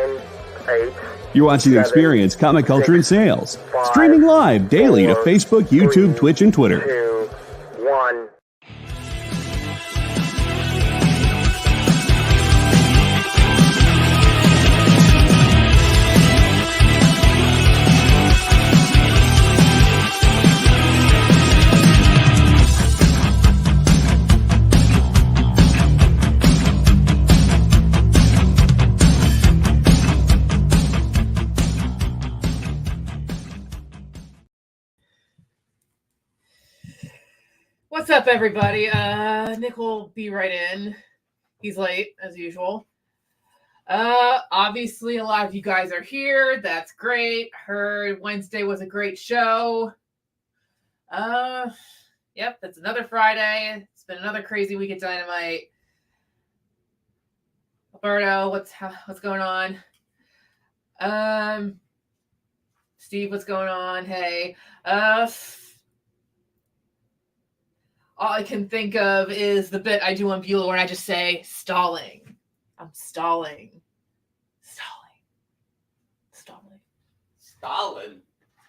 8. You're watching Experience Comic Culture and Sales. Streaming live daily to Facebook, YouTube, Twitch, and Twitter. 2, 1. What's up, everybody? Nick will be right in. He's late, as usual. Obviously, a lot of you guys are here. That's great. Heard Wednesday was a great show. Yep, it's another Friday. It's been another crazy week at Dynamite. Alberto, what's going on? Steve, what's going on? Hey. All I can think of is the bit I do on Beulah where I just say, stalling. I'm stalling. Stalin?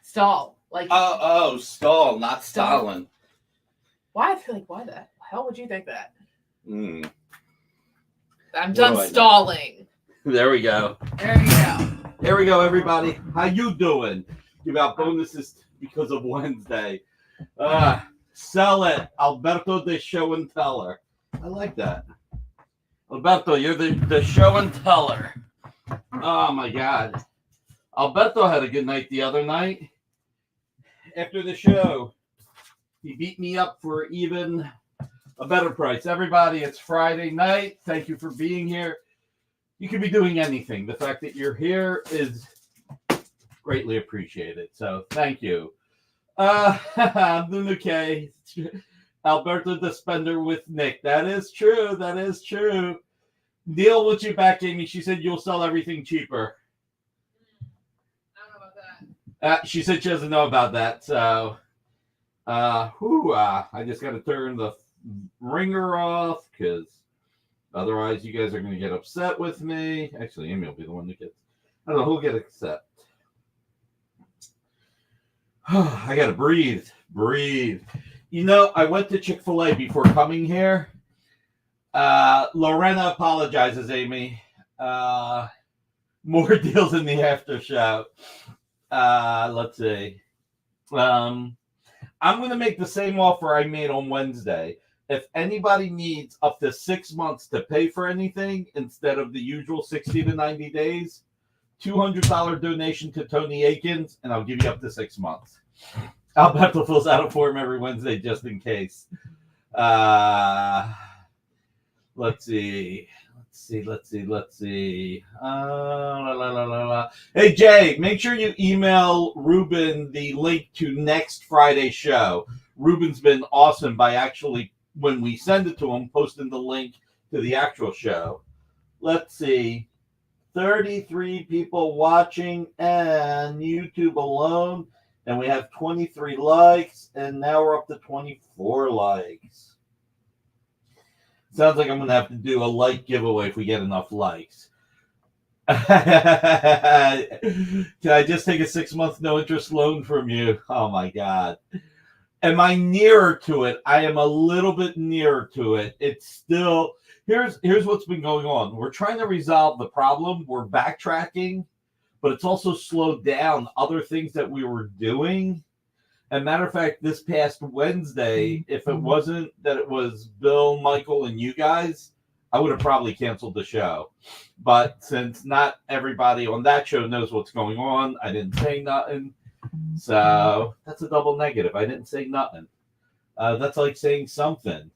Stall. Like Stall, not Stalin. Why? I feel like, why the hell would you think that? I'm done stalling. There we go. There you go. There we go, everybody. How you doing? Give out bonuses because of Wednesday. Sell it. Alberto the show and teller. I like that. Alberto, you're the show and teller. Oh, my God. Alberto had a good night the other night. After the show, he beat me up for even a better price. Everybody, it's Friday night. Thank you for being here. You could be doing anything. The fact that you're here is greatly appreciated. So thank you. Okay. Alberto the Spender with Nick. That is true. That is true. Neil, what's you back, Amy? She said you'll sell everything cheaper. I don't know about that. She said she doesn't know about that. So, I just got to turn the ringer off because otherwise you guys are going to get upset with me. Actually, Amy will be the one that gets. I don't know who'll get upset. I gotta breathe. You know, I went to Chick-fil-A before coming here. Lorena apologizes, Amy. More deals in the after show. Let's see. I'm gonna make the same offer I made on Wednesday. If anybody needs up to 6 months to pay for anything instead of the usual 60 to 90 days, $200 donation to Tony Akins, and I'll give you up to 6 months. Alberto fills out a form every Wednesday just in case. Let's see. Hey, Jay, make sure you email Ruben the link to next Friday's show. Ruben's been awesome by actually, when we send it to him, posting the link to the actual show. Let's see. 33 people watching and YouTube alone, and we have 23 likes, and now we're up to 24 likes. Sounds like I'm going to have to do a like giveaway if we get enough likes. Can I just take a 6-month no-interest loan from you? Oh, my God. Am I nearer to it? I am a little bit nearer to it. It's still... Here's what's been going on. We're trying to resolve the problem. We're backtracking, but it's also slowed down other things that we were doing. And matter of fact, this past Wednesday, if it wasn't that it was Bill, Michael, and you guys, I would have probably canceled the show. But since not everybody on that show knows what's going on, I didn't say nothing. So that's a double negative. I didn't say nothing. That's like saying something.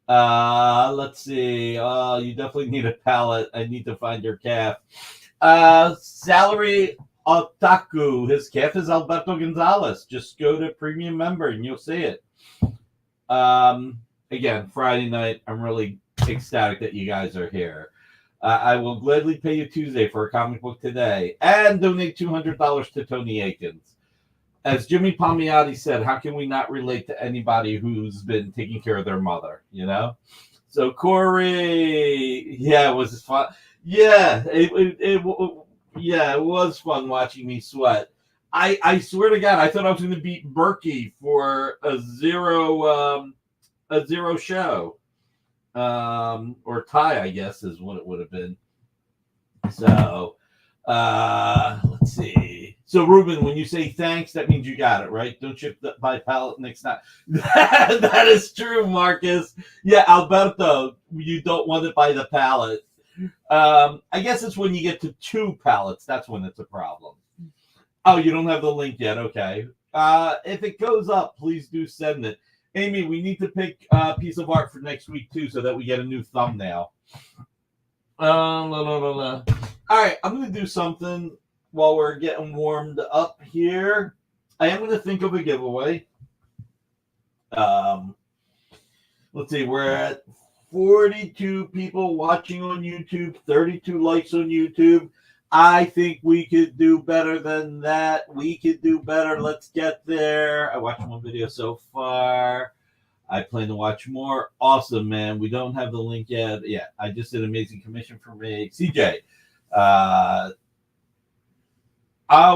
Let's see. You definitely need a pallet. I need to find your calf. Salary Otaku. His calf is Alberto Gonzalez. Just go to Premium Member and you'll see it. Again, Friday night. I'm really ecstatic that you guys are here. I will gladly pay you Tuesday for a comic book today and donate $200 to Tony Akins. As Jimmy Palmiotti said, how can we not relate to anybody who's been taking care of their mother, you know? So, Corey, yeah, it was fun. Yeah, Yeah, it was fun watching me sweat. I swear to God, I thought I was going to beat Berkey for a zero show, or tie, I guess is what it would have been. So, let's see. So, Ruben, when you say thanks, that means you got it, right? Don't ship by pallet next time. That is true, Marcus. Yeah, Alberto, you don't want it by the pallet. I guess it's when you get to 2 pallets. That's when it's a problem. Oh, you don't have the link yet. Okay. If it goes up, please do send it. Amy, we need to pick a piece of art for next week, too, so that we get a new thumbnail. All right, I'm going to do something while we're getting warmed up here. I am going to think of a giveaway. Let's see, we're at 42 people watching on YouTube, 32 likes on YouTube. I think we could do better than that. We could do better. Let's get there. I watched one video so far. I plan to watch more. Awesome, man. We don't have the link yet. Yeah, I just did an amazing commission for me. CJ.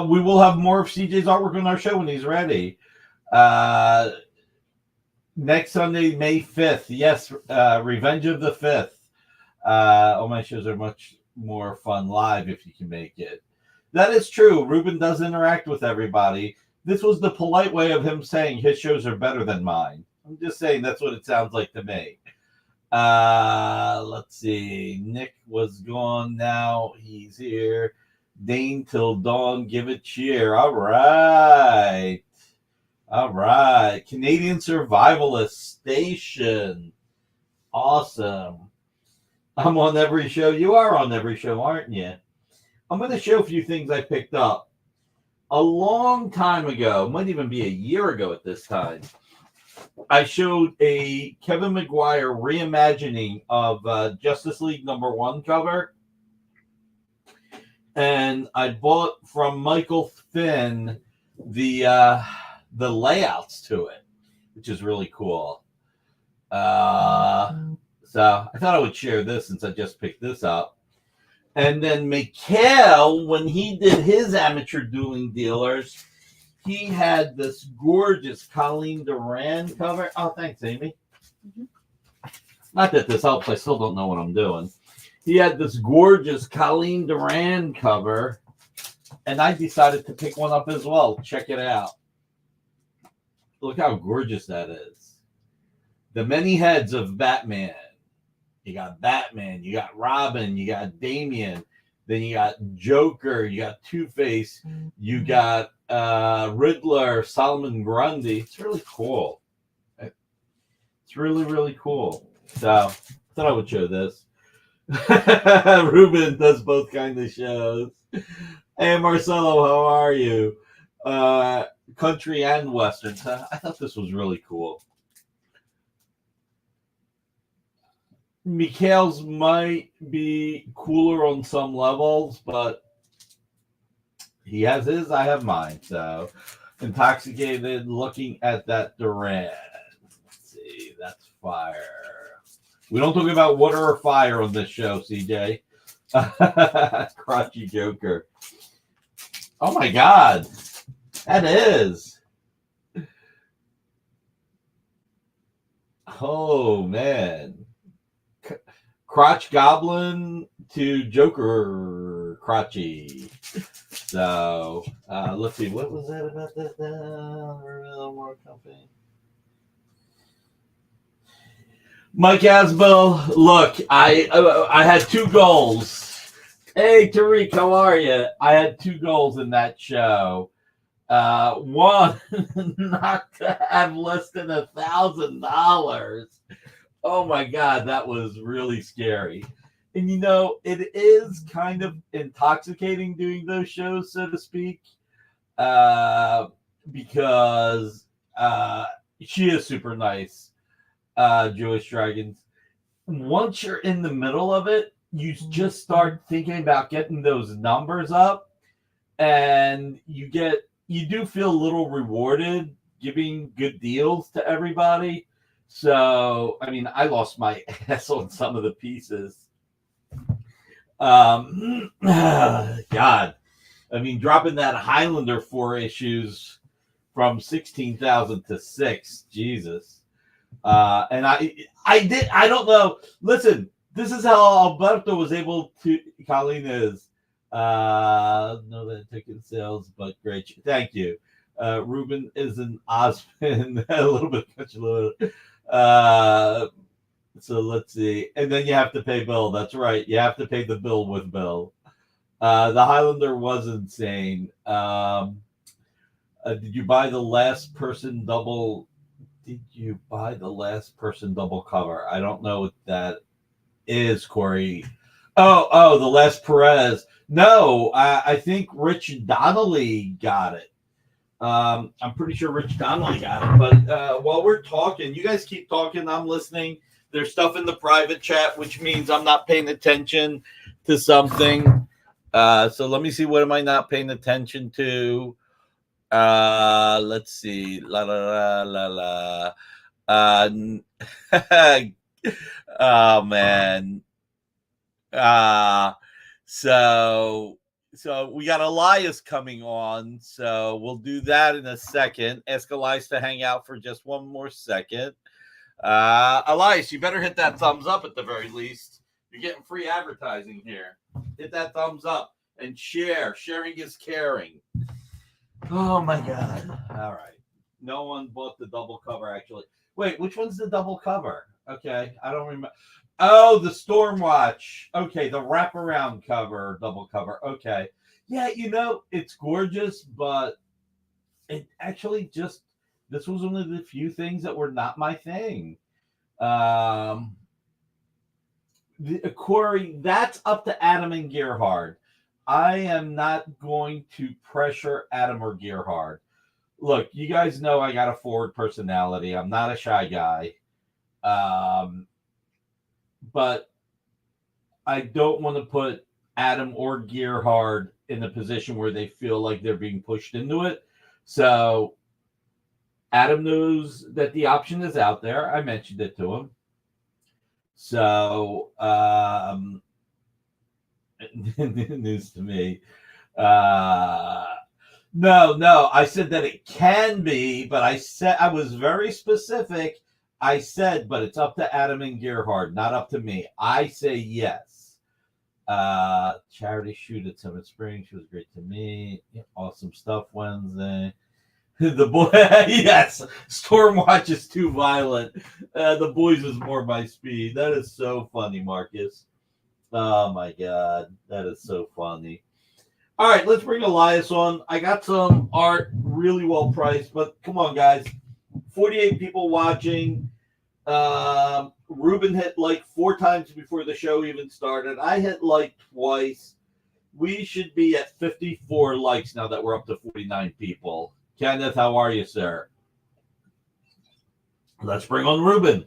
We will have more of CJ's artwork on our show when he's ready. Next Sunday, May 5th. Yes, Revenge of the 5th. All my shows are much more fun live if you can make it. That is true. Ruben does interact with everybody. This was the polite way of him saying his shows are better than mine. I'm just saying that's what it sounds like to me. Let's see. Nick was gone. Now he's here. Dane till dawn. Give it cheer. All right. All right. Canadian Survivalist Station. Awesome. I'm on every show. You are on every show, aren't you? I'm going to show a few things I picked up. A long time ago, might even be a year ago at this time, I showed a Kevin Maguire reimagining of Justice League #1 cover. And I bought from Michael Finn the layouts to it, which is really cool. So I thought I would share this since I just picked this up. And then Mikhail, when he did his amateur dueling dealers, he had this gorgeous Colleen Durand cover. Oh, thanks, Amy. Mm-hmm. Not that this helps. I still don't know what I'm doing. He had this gorgeous Colleen Durand cover, and I decided to pick one up as well. Check it out. Look how gorgeous that is. The many heads of Batman. You got Batman, you got Robin, you got Damian, then you got Joker, you got Two-Face, you got Riddler, Solomon Grundy. It's really cool. It's really, really cool. So I thought I would show this. Ruben does both kinds of shows. Hey, Marcelo, how are you? Country and Western. So I thought this was really cool. Mikhail's might be cooler on some levels, but he has his, I have mine. So, intoxicated looking at that Durand. Let's see, that's fire. We don't talk about water or fire on this show, CJ. Crotchy Joker. Oh my God. That is. Oh, man. Crotch Goblin to Joker Crotchy. So let's see, what was that about that? More company. Mike Asbell, look, I had 2 goals. Hey Tariq, how are you? I had 2 goals in that show. One, not to have less than $1,000. Oh my God, that was really scary. And you know, it is kind of intoxicating doing those shows, so to speak, because she is super nice, Jewish Dragons. Once you're in the middle of it, you just start thinking about getting those numbers up, and you do feel a little rewarded giving good deals to everybody. So, I mean, I lost my ass on some of the pieces. God, I mean, dropping that Highlander 4 issues from 16,000 to 6, Jesus. And I don't know. Listen, this is how Alberto was able to. Colleen is no that ticket sales, but great. Thank you. Ruben is an Osmond, a little bit much. So let's see, and then you have to pay Bill. That's right, you have to pay the bill with Bill. The Highlander was insane. Did you buy the last person double? Did you buy the last person double cover? I don't know what that is, Corey. Oh, the last Perez. No, I think Rich Donnelly got it. I'm pretty sure Rich Donnelly got it. But while we're talking, you guys keep talking. I'm listening. There's stuff in the private chat, which means I'm not paying attention to something. So let me see. What am I not paying attention to? Let's see. La la la la la. Oh man. So we got Elias coming on. So we'll do that in a second. Ask Elias to hang out for just one more second. Elias, you better hit that thumbs up at the very least. You're getting free advertising here. Hit that thumbs up and share. Sharing is caring. Oh my God. All right. No one bought the double cover, actually. Wait, which one's the double cover? Okay. I don't remember. Oh, the Stormwatch. Okay. The wraparound cover, double cover. Okay. Yeah, it's gorgeous, but it actually just, this was one of the few things that were not my thing. Corey, that's up to Adam and Gerhard. I am not going to pressure Adam or Gerhard. Look, you guys know I got a forward personality. I'm not a shy guy. But I don't want to put Adam or Gerhard in a position where they feel like they're being pushed into it. So Adam knows that the option is out there. I mentioned it to him. So news to me. No. I said that it can be, but I said I was very specific. I said, but it's up to Adam and Gerhard, not up to me. I say yes. Charity shoot at Summit Springs. She was great to me. Awesome stuff Wednesday. The boy, yes. Stormwatch is too violent. The boys is more my speed. That is so funny, Marcus. Oh my God, that is so funny. All right, let's bring Elias on. I got some art, really well priced, but come on, guys. 48 people watching. Ruben hit like 4 times before the show even started. I hit like twice. We should be at 54 likes now that we're up to 49 people. Kenneth, how are you, sir? Let's bring on Ruben.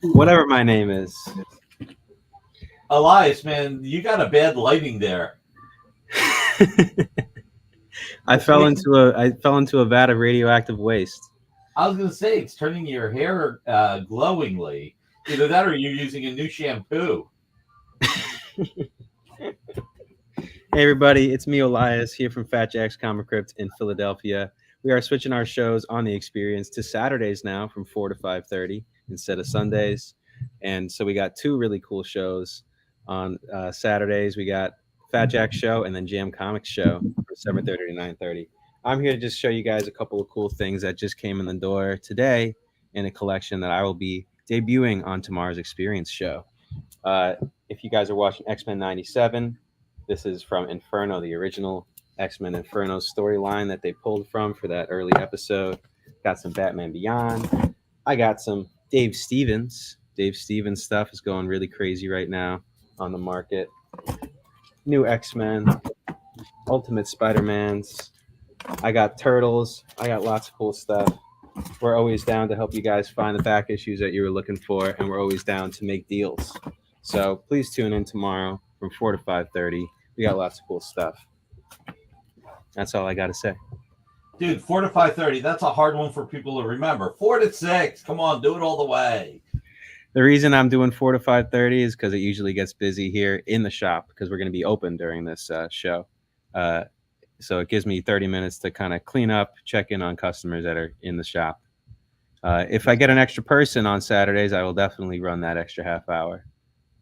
Whatever my name is. Elias, man, you got a bad lighting there. I fell into a vat of radioactive waste. I was gonna say it's turning your hair glowingly. Either that or you're using a new shampoo. Hey everybody, it's me, Elias, here from Fat Jack's Comic Crypt in Philadelphia. We are switching our shows on the Experience to Saturdays now from 4 to 5:30 instead of Sundays. And so we got 2 really cool shows on Saturdays. We got Fat Jack Show and then Jam Comics Show from 7:30 to 9:30. I'm here to just show you guys a couple of cool things that just came in the door today in a collection that I will be debuting on tomorrow's Experience show. If you guys are watching X-Men 97, this is from Inferno, the original X-Men Inferno storyline that they pulled from for that early episode. Got some Batman Beyond. I got some Dave Stevens. Dave Stevens stuff is going really crazy right now on the market. New X-Men, Ultimate Spider-Mans. I got Turtles. I got lots of cool stuff. We're always down to help you guys find the back issues that you were looking for, and we're always down to make deals. So please tune in tomorrow from 4 to 5:30. We got lots of cool stuff. That's all I got to say. Dude, 4 to 5:30, that's a hard one for people to remember. 4 to 6, come on, do it all the way. The reason I'm doing 4 to 5:30 is because it usually gets busy here in the shop because we're going to be open during this show. So it gives me 30 minutes to kind of clean up, check in on customers that are in the shop. If I get an extra person on Saturdays, I will definitely run that extra half hour.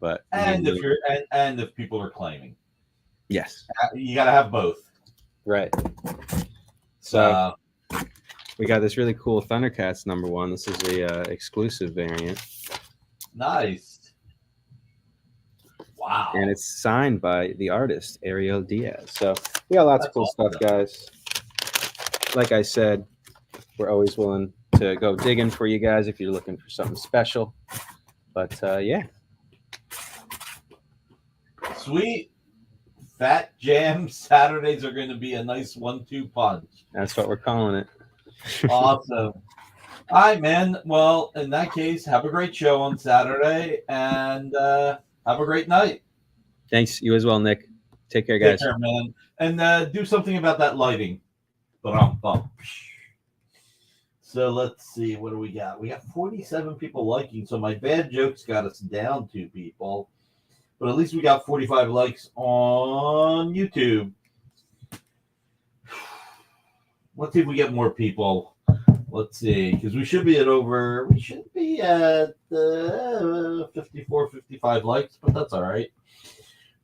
But And if you're and if people are claiming, yes, you got to have both. right. So we got this really cool Thundercats #1. This is the exclusive variant. Nice. Wow. And it's signed by the artist, Ariel Diaz. So we got lots of cool stuff, guys. Like I said, we're always willing to go digging for you guys if you're looking for something special. But yeah. Sweet. Fat Jam Saturdays are going to be a nice 1-2 punch. That's what we're calling it. Awesome. All right, man. Well, in that case, have a great show on Saturday and have a great night. Thanks. You as well, Nick. Take care, guys. Take care, man. And do something about that lighting. Ba-dum-bum. So let's see. What do we got? We got 47 people liking. So my bad jokes got us down 2 people. But at least we got 45 likes on YouTube. Let's see if we get more people. Let's see. Because we should be at 54, 55 likes. But that's all right.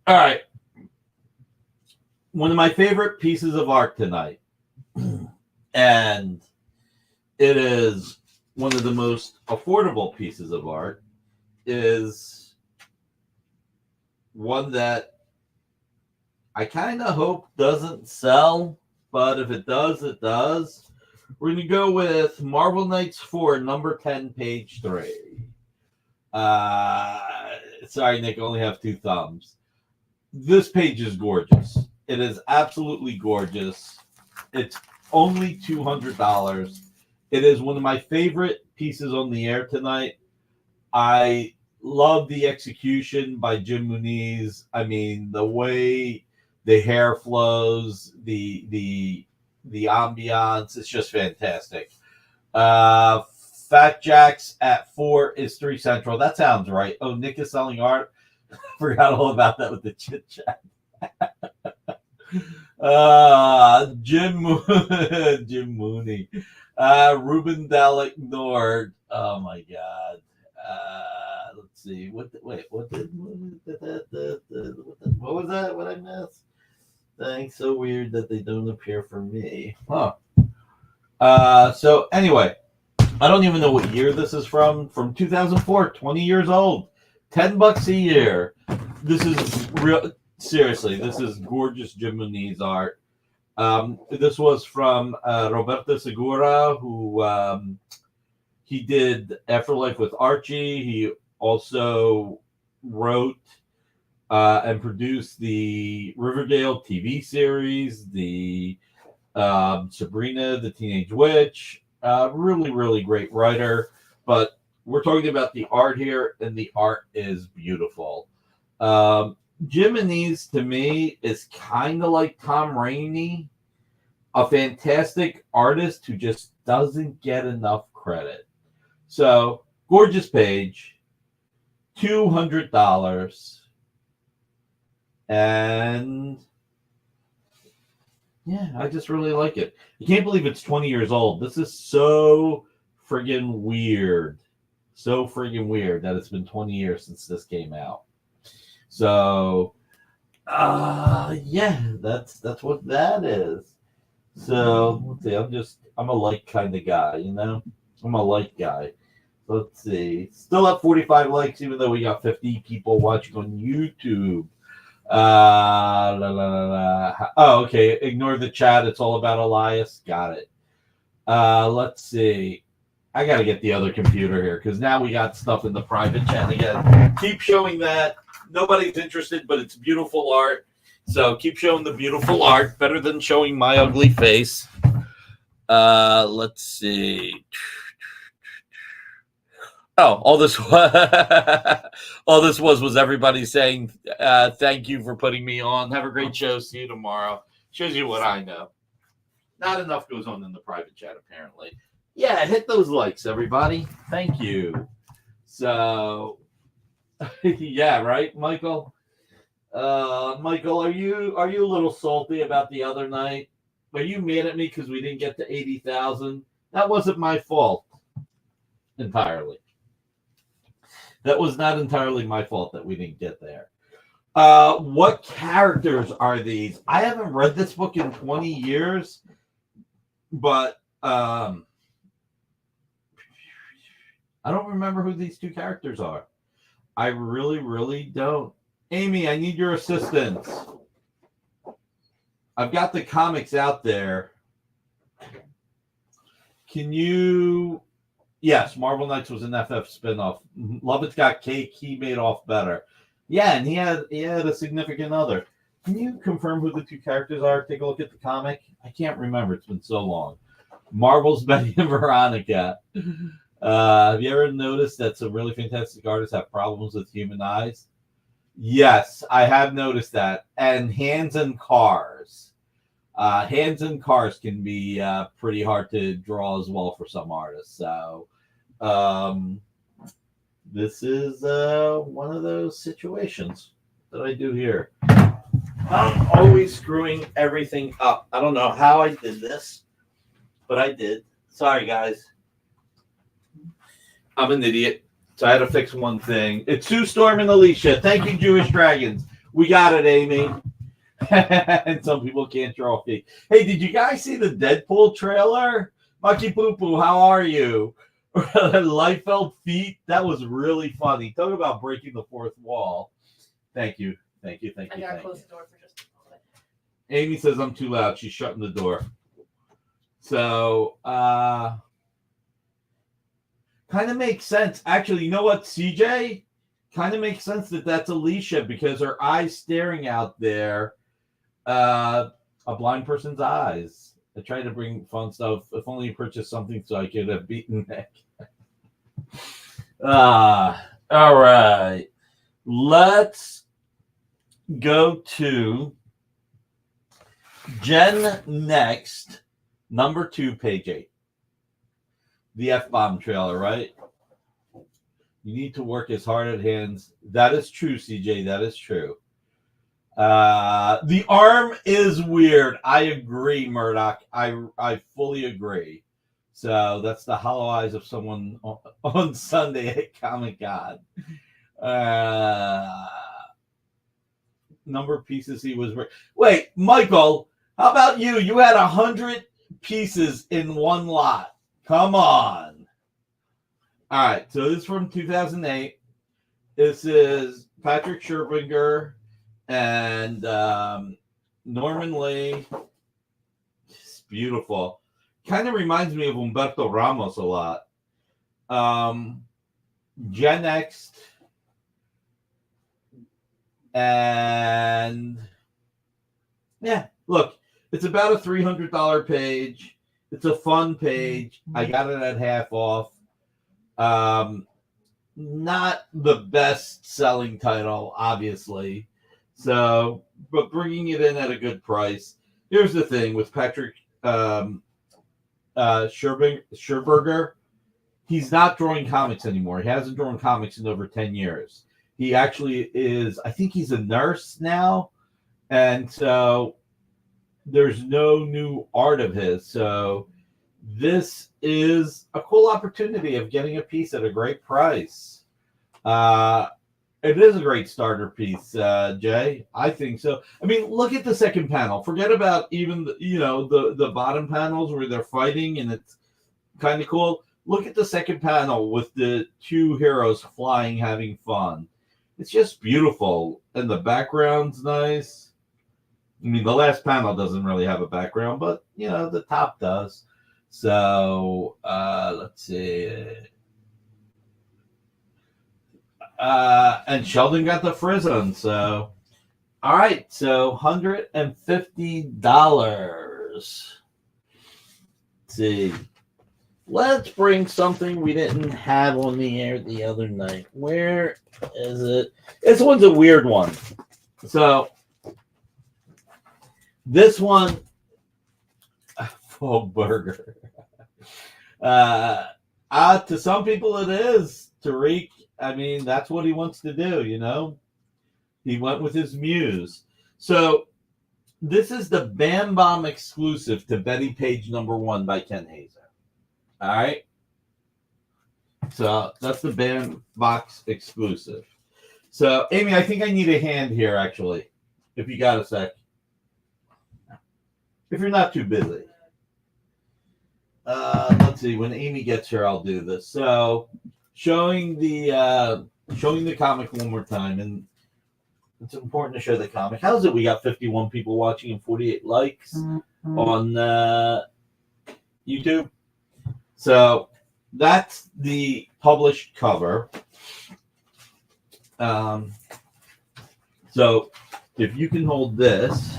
All right. One of my favorite pieces of art tonight. And it is one of the most affordable pieces of art is one that I kind of hope doesn't sell, but if it does, it does. We're going to go with Marvel Knights 4, number 10, page 3. Sorry, Nick, I only have 2 thumbs. This page is gorgeous. It is absolutely gorgeous. It's only $200. It is one of my favorite pieces on the air tonight. I love the execution by Jim Muniz. I mean, the way the hair flows, the ambiance, it's just fantastic. Fat Jacks at 4 is 3 Central. That sounds right. Oh, Nick is selling art. Forgot all about that with the chit chat. Jim Mooney. Ruben Dalek Nord. Oh my God. Let's see. What was that? What I missed? Thanks. So weird that they don't appear for me. Huh. So anyway, I don't even know what year this is from. From 2004, 20 years old. $10 a year. This is real. Seriously, this is gorgeous Jim Muniz art. This was from Roberto Segura, who he did Afterlife with Archie. He also wrote and produced the Riverdale TV series, the Sabrina the Teenage Witch. Really, really great writer. But we're talking about the art here, and the art is beautiful. Jim Muniz, to me, is kind of like Tom Rainey, a fantastic artist who just doesn't get enough credit. So, gorgeous page, $200. And yeah, I just really like it. You can't believe it's 20 years old. This is so friggin' weird. So friggin' weird that it's been 20 years since this came out. So, yeah, that's what that is. So, let's see. I'm a like kind of guy, you know? I'm a like guy. Let's see. Still at 45 likes, even though we got 50 people watching on YouTube. Oh, okay. Ignore the chat. It's all about Elias. Got it. Let's see. I got to get the other computer here because now we got stuff in the private chat again. Keep showing that. Nobody's interested, but it's beautiful art. So keep showing the beautiful art. Better than showing my ugly face. Let's see. Oh, all this was everybody saying thank you for putting me on. Have a great show. See you tomorrow. Shows you what I know. Not enough goes on in the private chat, apparently. Yeah, hit those likes, everybody. Thank you. So, yeah, right, Michael. Michael, are you a little salty about the other night? Are you mad at me because we didn't get to 80,000? That wasn't my fault entirely. That was not entirely my fault that we didn't get there. What characters are these? I haven't read this book in 20 years, but I don't remember who these two characters are. I really, really don't. Amy, I need your assistance. I've got the comics out there. Can you... Yes, Marvel Knights was an FF spinoff. Lovett's Got Cake. He made off better. Yeah, and he had a significant other. Can you confirm who the two characters are? Take a look at the comic. I can't remember. It's been so long. Marvel's Betty and Veronica. Have you ever noticed that some really fantastic artists have problems with human eyes? Yes, I have noticed that. And hands and cars. Hands and cars can be pretty hard to draw as well for some artists. So this is one of those situations that I do here. I'm always screwing everything up. I don't know how I did this, but I did. Sorry, guys. I'm an idiot. So I had to fix one thing. It's Sue Storm and Alicia. Thank you, Jewish Dragons. We got it, Amy. And some people can't draw feet. Hey, did you guys see the Deadpool trailer? Mucky Poo Poo, how are you? Liefeld feet. That was really funny. Talk about breaking the fourth wall. Thank you. I gotta close the door for just a moment. Amy says I'm too loud. She's shutting the door. So, kind of makes sense. Actually, you know what, CJ? Kind of makes sense that that's Alicia because her eyes staring out there, a blind person's eyes. I try to bring fun stuff. If only you purchased something so I could have beaten Nick. All right. Let's go to Gen Next, number 2, page 8. The F-bomb trailer, right? You need to work as hard at hands. That is true, CJ. That is true. The arm is weird. I agree, Murdoch. I fully agree. So that's the hollow eyes of someone on Sunday at Comic-Con. Number of pieces he was... Wait, Michael, how about you? You had 100 pieces in one lot. Come on. All right, so this is from 2008. This is Patrick Scherbinger and Norman Lee. It's beautiful. Kind of reminds me of Humberto Ramos a lot. Gen Next. And yeah, look, it's about a $300 page. It's a fun page. I got it at half off. Not the best selling title, obviously. So, but bringing it in at a good price. Here's the thing with Patrick Scherbinger. He's not drawing comics anymore. He hasn't drawn comics in over 10 years. He actually is, I think he's a nurse now. And so there's no new art of his. So this is a cool opportunity of getting a piece at a great price. It is a great starter piece, Jay. I think so. I mean, look at the second panel. Forget about even the bottom panels where they're fighting and it's kind of cool. Look at the second panel with the two heroes flying, having fun. It's just beautiful, and the background's nice. I mean, the last panel doesn't really have a background, but the top does. So let's see. And Sheldon got the frizz on. So, all right. So $150. Let's see. Let's bring something we didn't have on the air the other night. Where is it? This one's a weird one. So this one, full burger. To some people it is. Tariq, I mean, that's what he wants to do, you know? He went with his muse. So this is the Bam Bomb exclusive to Betty Page #1 by Ken Hazer. All right? So that's the Bam Box exclusive. So, Amy, I think I need a hand here, actually, if you got a sec. If you're not too busy. Let's see. When Amy gets here, I'll do this. So, showing the comic one more time, and it's important to show the comic. How's it? We got 51 people watching and 48 likes on YouTube. So that's the published cover. So if you can hold this.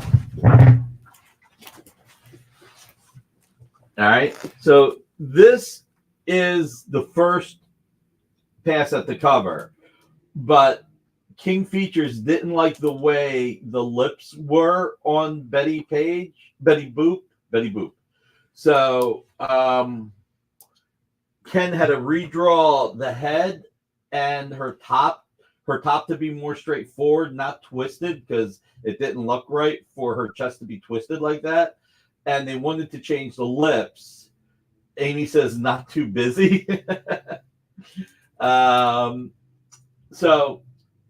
All right. So this is the first pass at the cover, but King Features didn't like the way the lips were on Betty Boop. So Ken had to redraw the head and her top to be more straightforward, not twisted, because it didn't look right for her chest to be twisted like that. And they wanted to change the lips. Amy says not too busy. So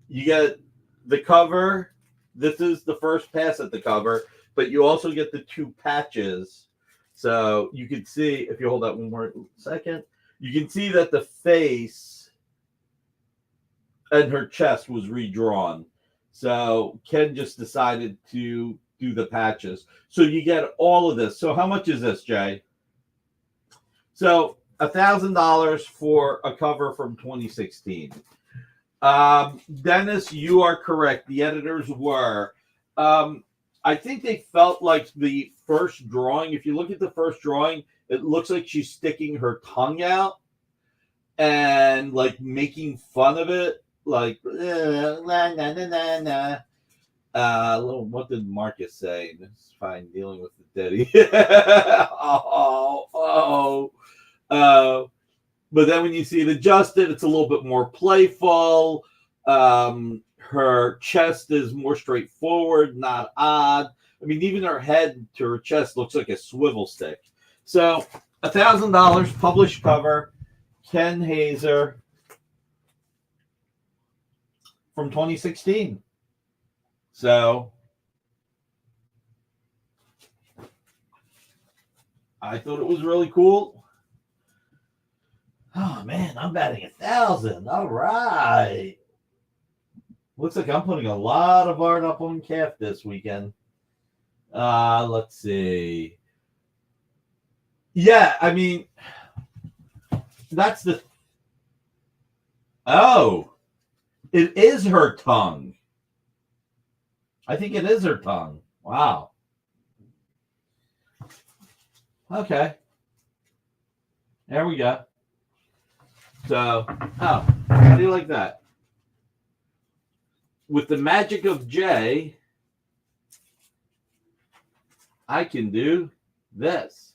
you get the cover. This is the first pass at the cover, but you also get the 2 patches. So you can see, if you hold that one more second, you can see that the face and her chest was redrawn. So Ken just decided to do the patches. So you get all of this. So how much is this, Jay? So $1,000 for a cover from 2016. Dennis, you are correct. The editors were. I think they felt like the first drawing, if you look at the first drawing, it looks like she's sticking her tongue out and like making fun of it. Like, what did Marcus say? It's fine dealing with the daddy. But then when you see it adjusted, it's a little bit more playful. Her chest is more straightforward, not odd. I mean, even her head to her chest looks like a swivel stick. So $1,000 published cover, Ken Hazer from 2016. So I thought it was really cool. Oh man, I'm batting 1,000. All right. Looks like I'm putting a lot of art up on Calf this weekend. Let's see. Yeah, I mean, that's the. Oh, it is her tongue. I think it is her tongue. Wow. Okay. There we go. So, how do you like that? With the magic of Jay, I can do this.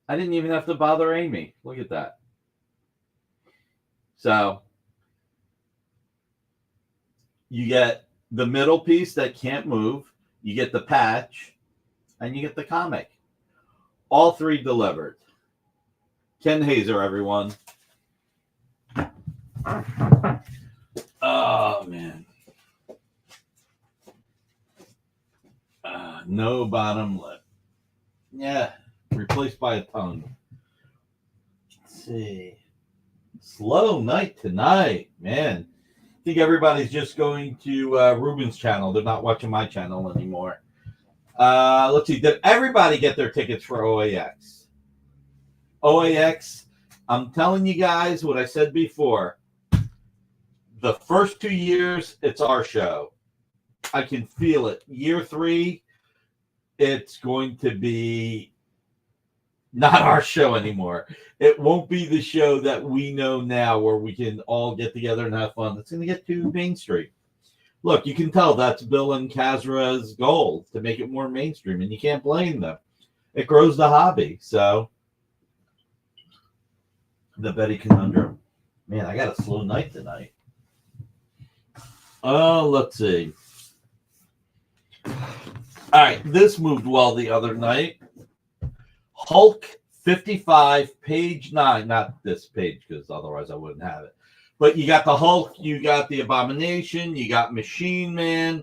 I didn't even have to bother Amy. Look at that. So, you get the middle piece that can't move, you get the patch, and you get the comic. All 3 delivered. Ken Hazer, everyone. Oh, man. No bottom lip. Yeah, replaced by a tongue. Let's see. Slow night tonight, man. I think everybody's just going to Ruben's channel. They're not watching my channel anymore. Let's see. Did everybody get their tickets for OAX? OAX, I'm telling you guys what I said before. The first 2 years, it's our show. I can feel it. Year 3, it's going to be not our show anymore. It won't be the show that we know now where we can all get together and have fun. It's going to get too mainstream. Look, you can tell that's Bill and Kazra's goal, to make it more mainstream, and you can't blame them. It grows the hobby. So, the Betty Conundrum. Man, I got a slow night tonight. Let's see. All right, this moved well the other night. Hulk 55, page 9. Not this page, because otherwise I wouldn't have it. But you got the Hulk, you got the Abomination, you got Machine Man,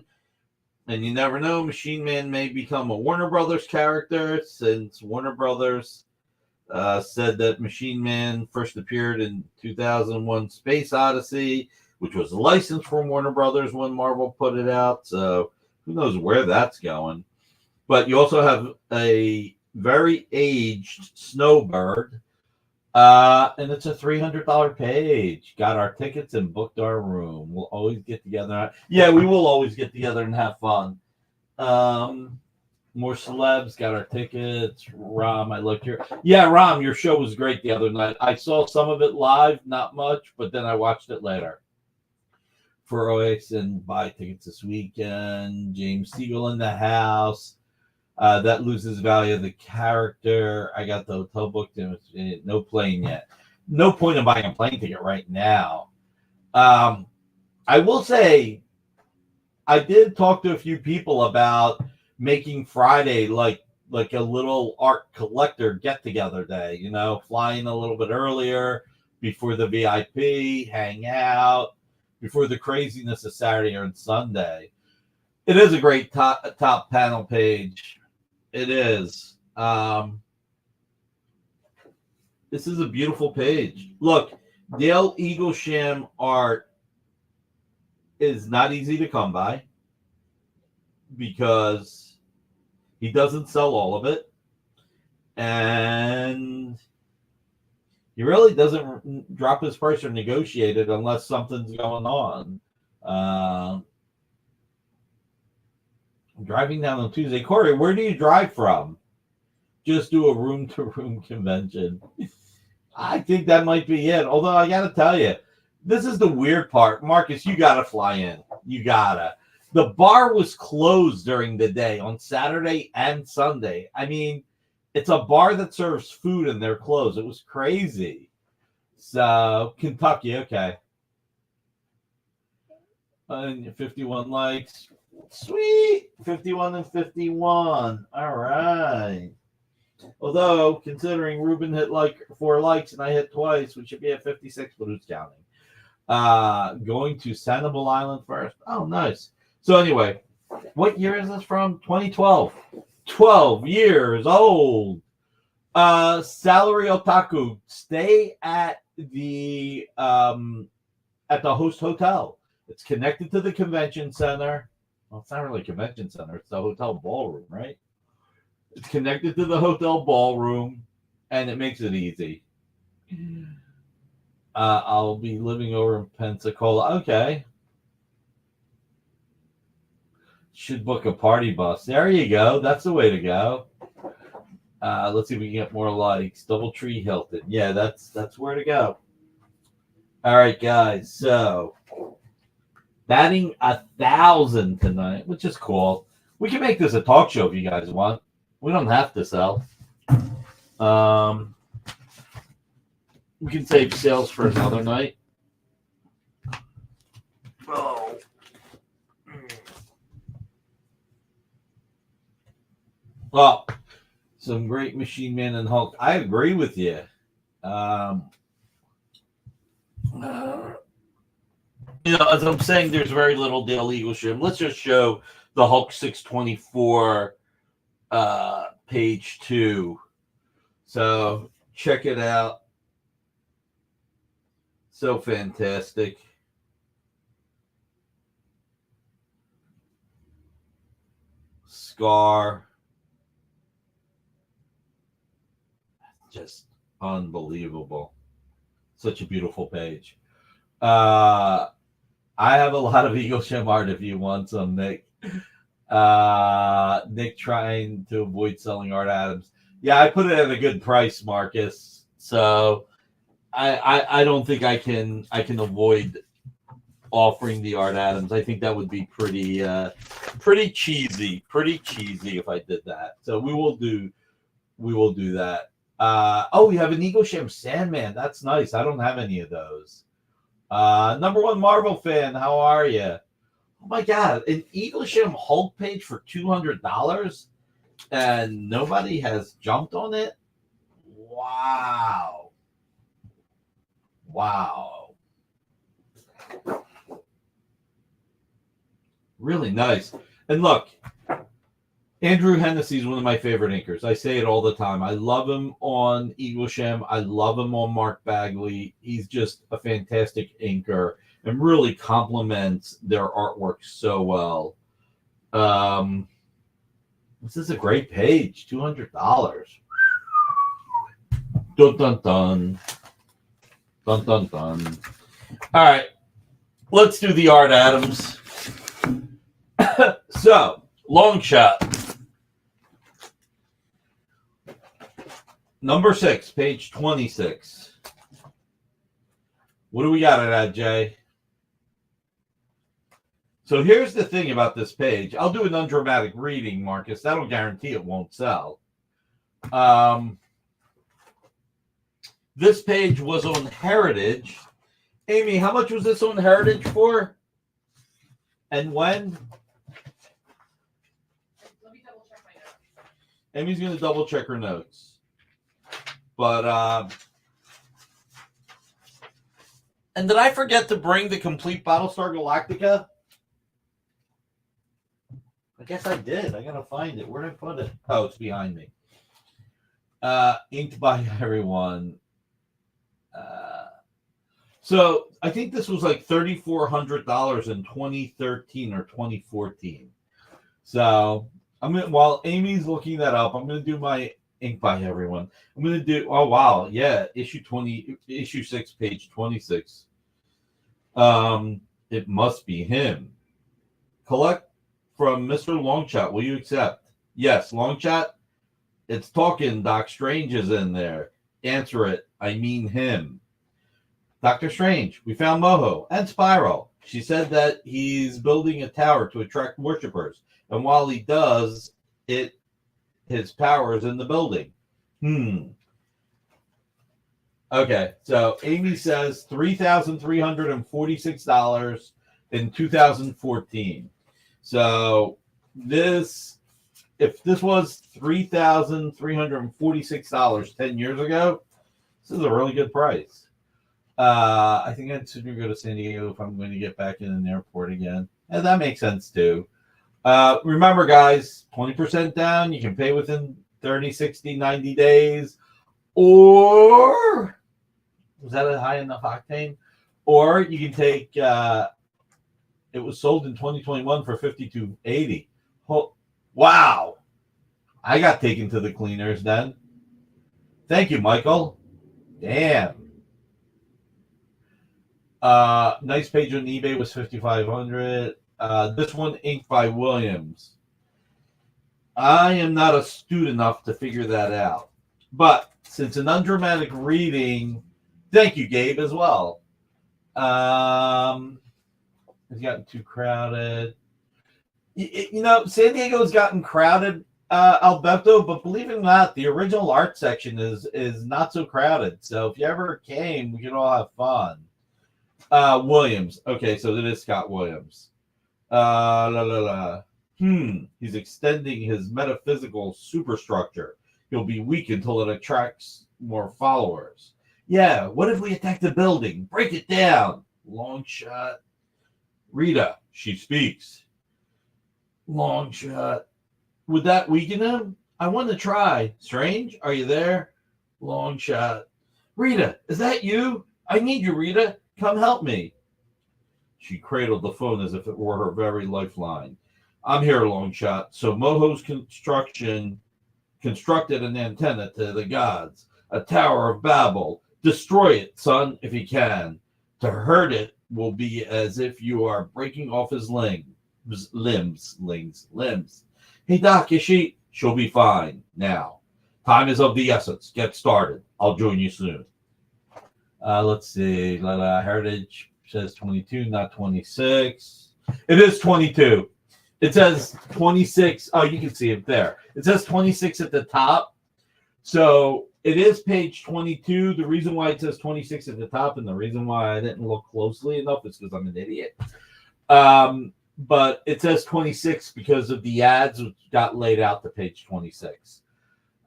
and you never know, Machine Man may become a Warner Brothers character, since Warner Brothers said that Machine Man first appeared in 2001 Space Odyssey, which was licensed from Warner Brothers when Marvel put it out. So who knows where that's going. But you also have a very aged Snowbird. And it's a $300 page. Got our tickets and booked our room. We'll always get together. Yeah, we will always get together and have fun. More celebs, got our tickets. Rom, I looked here. Yeah, Rom, your show was great the other night. I saw some of it live, not much, but then I watched it later. For OX and buy tickets this weekend. James Siegel in the house. That loses value of the character. I got the hotel booked and no plane yet. No point in buying a plane ticket right now. I will say, I did talk to a few people about making Friday like a little art collector get together day. You know, flying a little bit earlier before the VIP, hang out before the craziness of Saturday and Sunday. It is a great top panel page. It is. This is a beautiful page. Look, Dale Eaglesham art is not easy to come by because he doesn't sell all of it. And he really doesn't drop his price or negotiate it unless something's going on. I'm driving down on Tuesday. Corey, where do you drive from? Just do a room-to-room convention. I think that might be it. Although I got to tell you, this is the weird part. Marcus, you got to fly in. You got to. The bar was closed during the day on Saturday and Sunday. I mean, it's a bar that serves food and they're closed. It was crazy. So, Kentucky, okay. 51 likes. Sweet. 51 and 51. All right. Although, considering Ruben hit like 4 likes and I hit twice, we should be at 56, but who's counting? Going to Sanibel Island first. Oh, nice. So anyway, what year is this from? 2012. 12 years old. Salary Otaku. Stay at the host hotel. It's connected to the convention center. Well, it's not really a convention center. It's the hotel ballroom, right? It's connected to the hotel ballroom, and it makes it easy. I'll be living over in Pensacola. Okay. Should book a party bus. There you go. That's the way to go. Let's see if we can get more likes. Doubletree Hilton. Yeah, that's where to go. All right, guys. So, batting 1,000 tonight, which is cool. We can make this a talk show if you guys want. We don't have to sell. We can save sales for another night. Oh. Well, some great Machine Man and Hulk. I agree with you. As I'm saying, there's very little Dale Eaglesham. Let's just show the Hulk 624 page 2. So check it out. So fantastic. Scar. Just unbelievable. Such a beautiful page. I have a lot of Eaglesham art if you want some, Nick. Nick trying to avoid selling Art Adams. Yeah, I put it at a good price, Marcus. So I don't think I can avoid offering the Art Adams. I think that would be pretty cheesy if I did that. So we will do that. We have an Eaglesham Sandman. That's nice. I don't have any of those. Number one Marvel fan, how are you? Oh my God, an Eaglesham Hulk page for $200 and nobody has jumped on it? Wow. Wow. Really nice. And look, Andrew Hennessy is one of my favorite inkers. I say it all the time. I love him on Eaglesham. I love him on Mark Bagley. He's just a fantastic inker and really complements their artwork so well. This is a great page. $200. Dun dun dun. Dun dun dun. All right. Let's do the Art Adams. So, long shot. Number 6, page 26. What do we got it at, Jay? So here's the thing about this page. I'll do an undramatic reading, Marcus. That'll guarantee it won't sell. This page was on Heritage. Amy, how much was this on Heritage for? And when? Let me double check my notes. Amy's going to double check her notes. But, and did I forget to bring the complete Battlestar Galactica? I guess I did. I got to find it. Where did I put it? Oh, it's behind me. Inked by everyone. So I think this was like $3,400 in 2013 or 2014. So while Amy's looking that up, I'm going to do my Ink by everyone. I'm going to do, oh, wow. Yeah. Issue 6, page 26. It must be him. Collect from Mr. Longshot. Will you accept? Yes. Longshot. It's talking. Doc Strange is in there. Answer it. I mean him. Dr. Strange, we found Moho and Spiral. She said that he's building a tower to attract worshippers. And while he does, his power is in the building. Okay, so Amy says $3,346 in 2014. So if this was $3,346 10 years ago, this is a really good price. I think I'd sooner go to San Diego if I'm going to get back in an airport again. And that makes sense too. Remember, guys, 20% down. You can pay within 30, 60, 90 days. Or, was that a high enough octane? Or you can take, it was sold in 2021 for $5,280. Wow. I got taken to the cleaners then. Thank you, Michael. Damn. Nice page on eBay was $5,500. This one inked by Williams. I am not astute enough to figure that out. But since an undramatic reading, thank you, Gabe, as well. It's gotten too crowded. San Diego's gotten crowded, Alberto, but believe it or not, the original art section is not so crowded. So if you ever came, we could all have fun. Williams. Okay, so it is Scott Williams. He's extending his metaphysical superstructure. He'll be weak until it attracts more followers. Yeah, what if we attack the building? Break it down. Long shot. Rita, she speaks. Long shot. Would that weaken him? I want to try. Strange, are you there? Long shot. Rita, is that you? I need you, Rita. Come help me. She cradled the phone as if it were her very lifeline. I'm here, Longshot. So Moho's constructed an antenna to the gods, a Tower of Babel. Destroy it, son, if you can. To hurt it will be as if you are breaking off his limbs. Hey, Doc, is she? She'll be fine. Now, time is of the essence. Get started. I'll join you soon. Let's see. Heritage says 22, not 26. It is 22. It says 26. Oh, you can see it there. It says 26 at the top. So It is page 22. The reason why it says 26 at the top and the reason why I didn't look closely enough is because I'm an idiot. But it says 26 because of the ads which got laid out to page 26.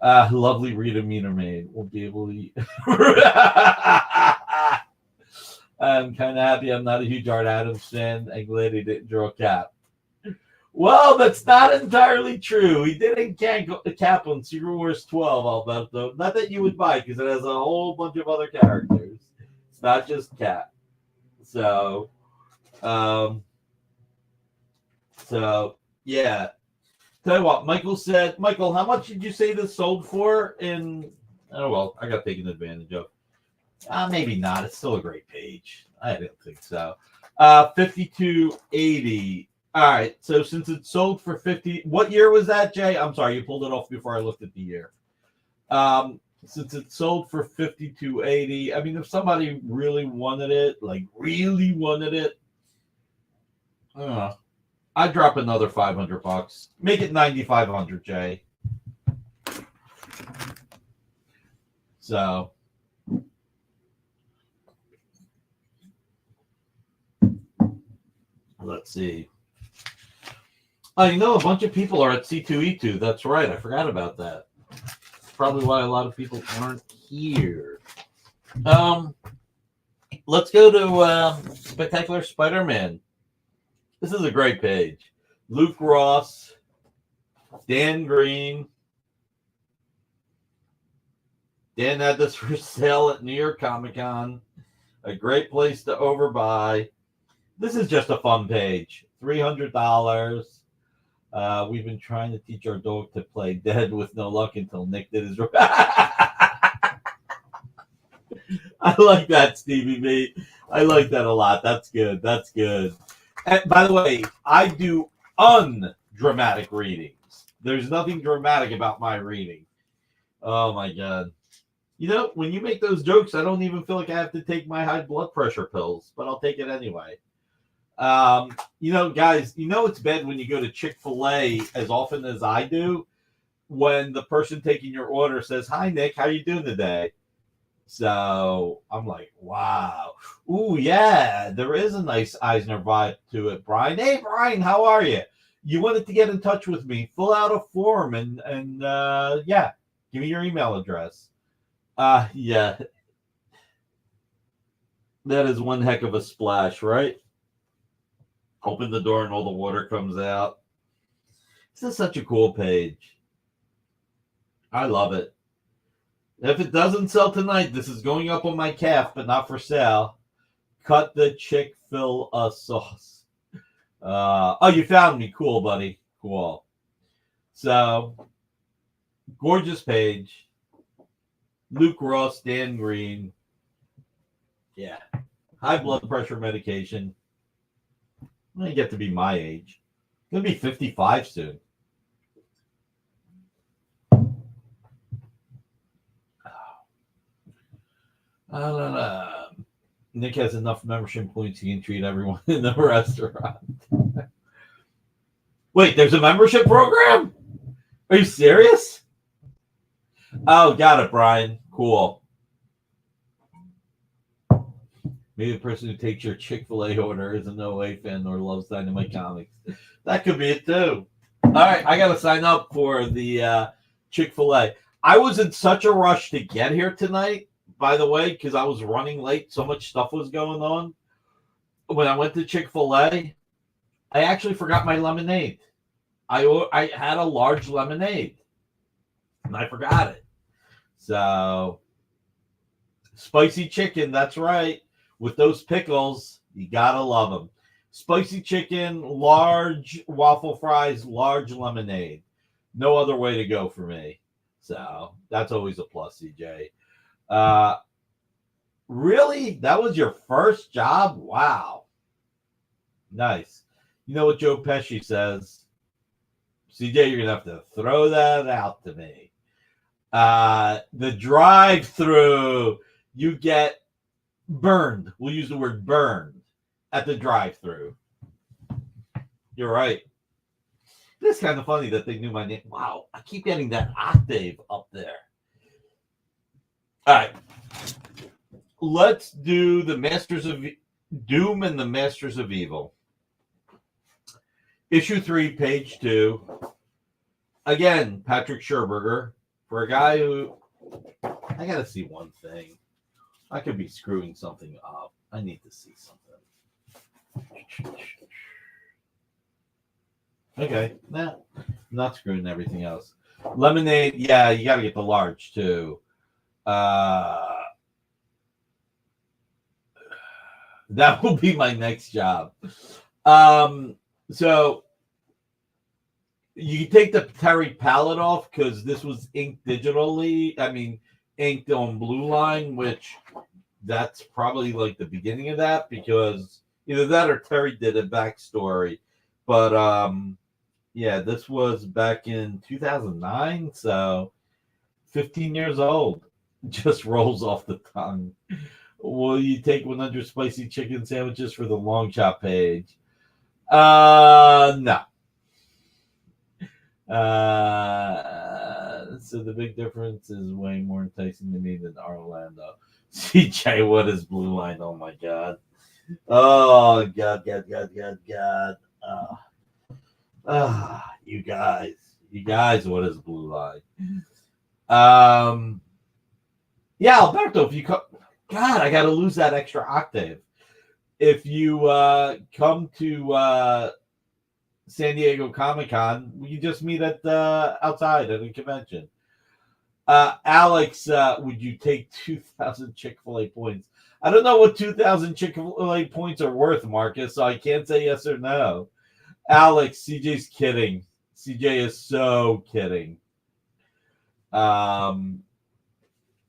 Lovely Rita Meaner will be able to. I'm kind of happy I'm not a huge Art Adams fan. I'm glad he didn't draw a cap. Well, that's not entirely true. He didn't cap on Secret Wars 12, I'll bet, though. Not that you would buy, because it has a whole bunch of other characters. It's not just Cap. So, yeah. Tell you what, Michael said, Michael, how much did you say this sold for in, oh, well, I got taken advantage of. Maybe not. It's still a great page. I didn't think so. 52.80. All right. So since it sold for 50, what year was that, Jay? I'm sorry, you pulled it off before I looked at the year. Since it sold for 52.80, I mean, if somebody really wanted it, I'd drop another $500. Make it $9,500, Jay. So. Let's see. Oh, you know, a bunch of people are at C2E2. That's right. I forgot about that. That's probably why a lot of people aren't here. Let's go to Spectacular Spider-Man. This is a great page. Luke Ross, Dan Green. Dan had this for sale at New York Comic Con. A great place to overbuy. This is just a fun page. $300. We've been trying to teach our dog to play dead with no luck until Nick did his. I like that, Stevie B. I like that a lot. That's good. That's good. And by the way, I do undramatic readings. There's nothing dramatic about my reading. Oh my God. You know, when you make those jokes, I don't even feel like I have to take my high blood pressure pills, but I'll take it anyway. You know, guys, you know it's bad when you go to Chick-fil-A as often as I do, when the person taking your order says, "Hi, Nick, how you doing today?" So I'm like, wow. Ooh, yeah, there is a nice Eisner vibe to it, Brian. Hey, Brian, how are you? You wanted to get in touch with me. Fill out a form and yeah, give me your email address. Yeah. That is one heck of a splash, right? Open the door and all the water comes out. This is such a cool page. I love it. If it doesn't sell tonight, this is going up on my calf, but not for sale. Cut the Chick-fil-A sauce. Oh, you found me. Cool, buddy. Cool. So, gorgeous page. Luke Ross, Dan Green. Yeah. High blood pressure medication. I'm going to get to be my age. I'm going to be 55 soon. I don't know. Nick has enough membership points he can treat everyone in the restaurant. Wait, there's a membership program? Are you serious? Oh, got it, Brian. Cool. Maybe the person who takes your Chick-fil-A order is an OA fan or loves Dynamite Comics. That could be it, too. All right, I got to sign up for the Chick-fil-A. I was in such a rush to get here tonight, by the way, because I was running late. So much stuff was going on. When I went to Chick-fil-A, I actually forgot my lemonade. I had a large lemonade, and I forgot it. So, spicy chicken, that's right. With those pickles, you got to love them. Spicy chicken, large waffle fries, large lemonade. No other way to go for me. So, that's always a plus, CJ. Really? That was your first job? Wow. Nice. You know what Joe Pesci says? CJ, you're going to have to throw that out to me. The drive-through, you get burned. We'll use the word burned at the drive-through. You're right. It's kind of funny that they knew my name. Wow, I keep getting that octave up there. All right. Let's do the Masters of Doom and the Masters of Evil. Issue 3, page 2. Again, Patrick Scherberger. For a guy who... I got to see one thing. I could be screwing something up. I need to see something. Okay. Nah, I'm not screwing everything else. Lemonade. Yeah, you got to get the large, too. That will be my next job. So you can take the Terry palette off because this was inked digitally. I mean, inked on Blue Line, which that's probably like the beginning of that because either that or Terry did a backstory. But yeah, this was back in 2009, so 15 years old. Just rolls off the tongue. Will you take 100 spicy chicken sandwiches for the long shot page? No. So the big difference is way more enticing to me than Orlando. CJ, what is Blue Line? Oh my God. Oh God. You guys, what is Blue Line? Yeah, Alberto, if you come, God, I got to lose that extra octave. If you come to San Diego Comic-Con, we just meet at outside at a convention. Alex, would you take 2,000 Chick-fil-A points? I don't know what 2,000 Chick-fil-A points are worth, Marcus, so I can't say yes or no. Alex, CJ's kidding. CJ is so kidding.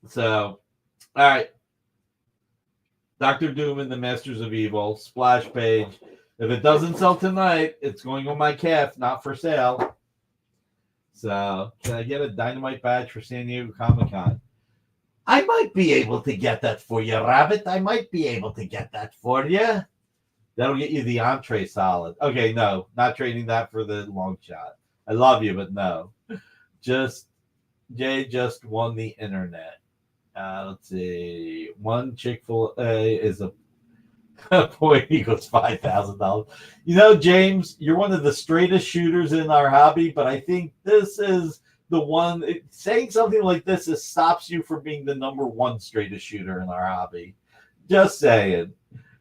So, all right. Dr. Doom and the Masters of Evil, splash page. If it doesn't sell tonight, it's going on my calf, not for sale. So, can I get a Dynamite badge for San Diego Comic-Con? I might be able to get that for you, Rabbit. I might be able to get that for you. That'll get you the entree solid. Okay, no, not trading that for the long shot. I love you, but no. Jay just won the internet. Let's see. One Chick-fil-A is a point equals $5,000. You know, James, you're one of the straightest shooters in our hobby, but I think this is the one. Saying something like this stops you from being the number one straightest shooter in our hobby. Just saying.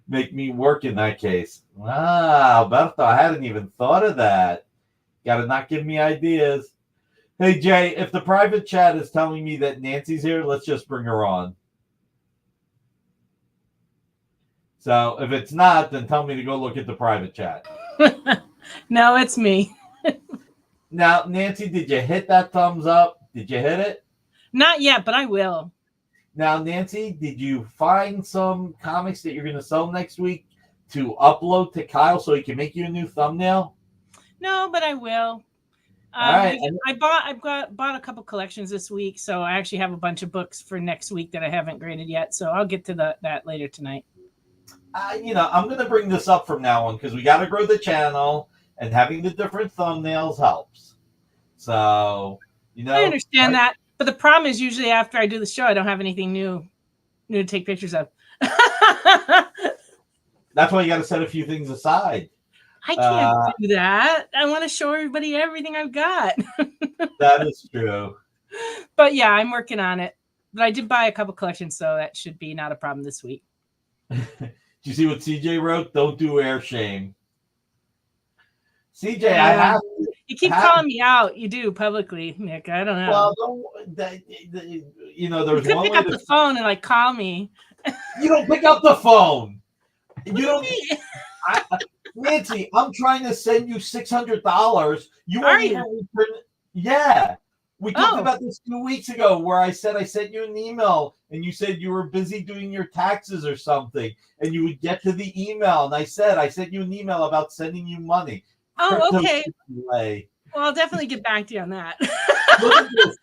Make me work in that case. Wow, Alberto, I hadn't even thought of that. Got to not give me ideas. Hey, Jay, if the private chat is telling me that Nancy's here, let's just bring her on. So if it's not, then tell me to go look at the private chat. No, it's me. Now, Nancy, did you hit that thumbs up? Did you hit it? Not yet, but I will. Now, Nancy, did you find some comics that you're going to sell next week to upload to Kyle so he can make you a new thumbnail? No, but I will. All right. I bought a couple collections this week, so I actually have a bunch of books for next week that I haven't graded yet. So I'll get to that later tonight. I'm going to bring this up from now on because we got to grow the channel, and having the different thumbnails helps. So, I understand that, but the problem is usually after I do the show, I don't have anything new to take pictures of. That's why you got to set a few things aside. I can't do that. I want to show everybody everything I've got. That is true. But yeah, I'm working on it. But I did buy a couple collections, so that should be not a problem this week. Did you see what CJ wrote? Don't do air shame. CJ, you keep calling me out. You do publicly, Nick. I don't know. Well, there's you one pick up the phone and call me. You don't pick up the phone. You don't. Nancy, I'm trying to send you $600. You won't even return. Yeah. We talked about this 2 weeks ago where I said I sent you an email and you said you were busy doing your taxes or something and you would get to the email. And I said, I sent you an email about sending you money. Oh, okay. Well, I'll definitely get back to you on that. Look at this.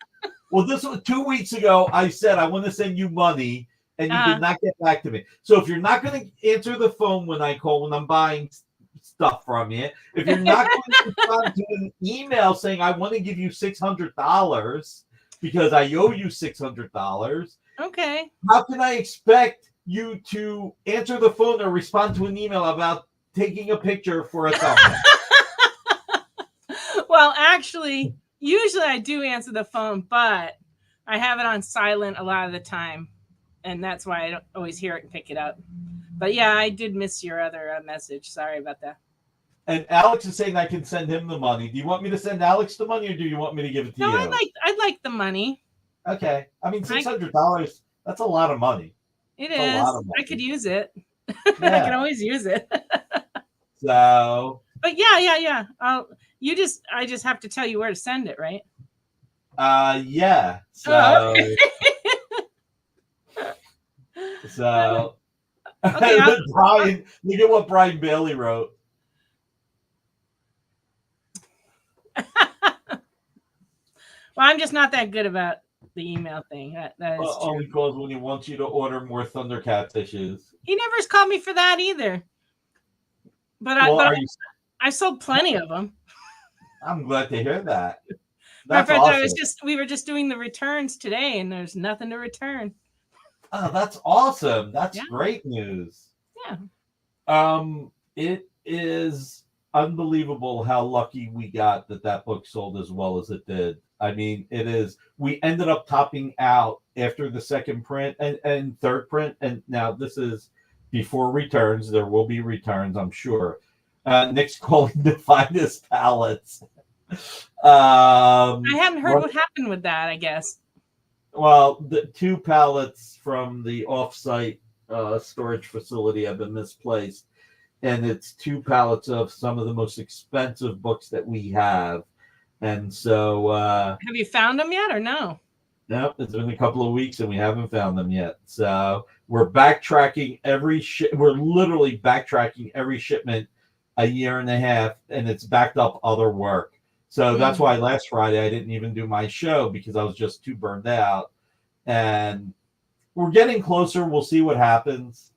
Well, this was 2 weeks ago. I said, I want to send you money and you did not get back to me. So if you're not going to answer the phone when I call, when I'm buying stuff from you, if you're not going to respond to an email saying I want to give you $600 because I owe you $600, Okay. How can I expect you to answer the phone or respond to an email about taking a picture for a thumbnail? Well, actually, usually I do answer the phone, but I have it on silent a lot of the time, and that's why I don't always hear it and pick it up. But yeah, I did miss your other message. Sorry about that. And Alex is saying I can send him the money. Do you want me to send Alex the money, or do you want me to give it to No, you? I'd like the money. Okay. I mean, $600. That's a lot of money. It It's a is. lot of money. I could use it. I Yeah. can always use it. So. But yeah. I just have to tell you where to send it, right? Yeah. So. Oh, okay. So. Okay, Brian, look at what Brian Bailey wrote. Well, I'm just not that good about the email thing. That is true. Only calls when he wants you to order more Thundercats issues. He never has called me for that either. But I sold plenty of them. I'm glad to hear that. My That's friend, awesome. we were just doing the returns today, and there's nothing to return. Oh, that's awesome. That's Yeah. great news. Yeah. It is unbelievable how lucky we got that book sold as well as it did. I mean, it is. We ended up topping out after the second print and third print, and now this is before returns. There will be returns, I'm sure. Nick's calling the finest pallets. I hadn't heard what happened with that, I guess. Well, the 2 pallets from the off-site storage facility have been misplaced, and it's 2 pallets of some of the most expensive books that we have. And so have you found them yet or no? No, it's been a couple of weeks and we haven't found them yet. So we're backtracking we're literally backtracking every shipment a year and a half, and it's backed up other work. So that's why last Friday I didn't even do my show, because I was just too burned out. And we're getting closer. We'll see what happens.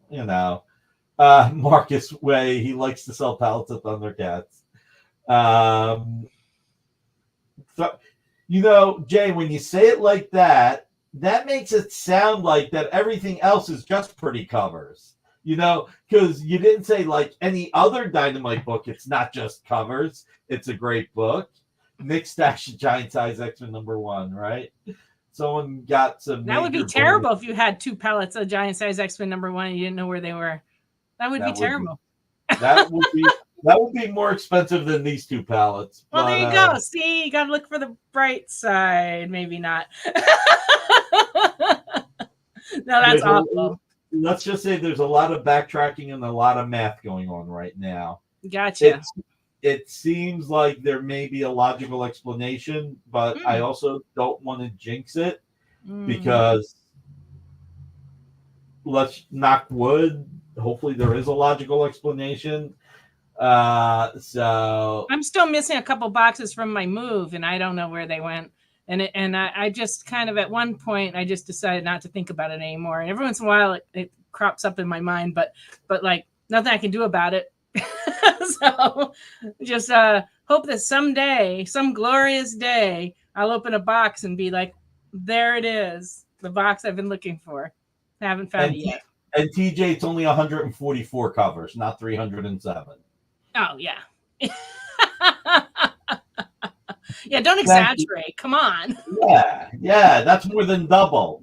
Marcus Way, he likes to sell pallets of Thundercats. So, Jay, when you say it like that, that makes it sound like that everything else is just pretty covers. Because you didn't say like any other Dynamite book, it's not just covers. It's a great book. Nick Stash Giant Size X-Men #1, right? Someone got some. That would be terrible if you had 2 pallets of Giant Size X-Men #1 and you didn't know where they were. That would be terrible. That would be more expensive than these 2 pallets. Well, there you go. See, you got to look for the bright side. Maybe not. No, that's awful. Let's just say there's a lot of backtracking and a lot of math going on right now. Gotcha. It seems like there may be a logical explanation, but I also don't want to jinx it because let's knock wood. Hopefully there is a logical explanation. So I'm still missing a couple boxes from my move, and I don't know where they went. And I just kind of at one point I just decided not to think about it anymore. And every once in a while it crops up in my mind, but like nothing I can do about it. So just hope that someday, some glorious day, I'll open a box and be like, there it is, the box I've been looking for. I haven't found it yet. And TJ, it's only 144 covers, not 307. Oh, yeah. Yeah, don't exaggerate. Come on. Yeah, that's more than double.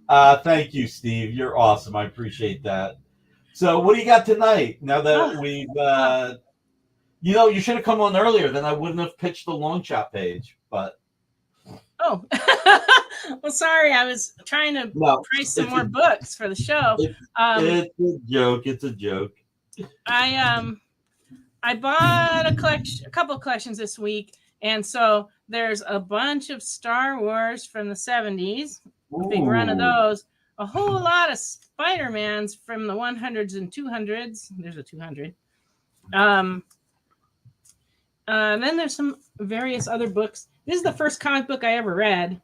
Thank you, Steve. You're awesome. I appreciate that. So what do you got tonight? Now that we've, you should have come on earlier. Then I wouldn't have pitched the long shot page. But well, sorry, I was trying to price some more books for the show. It's a joke. It's a joke. I bought a couple of collections this week, and so there's a bunch of Star Wars from the 70s, a big run of those. A whole lot of Spider-Mans from the 100s and 200s. There's a 200. Then there's some various other books. This is the first comic book I ever read.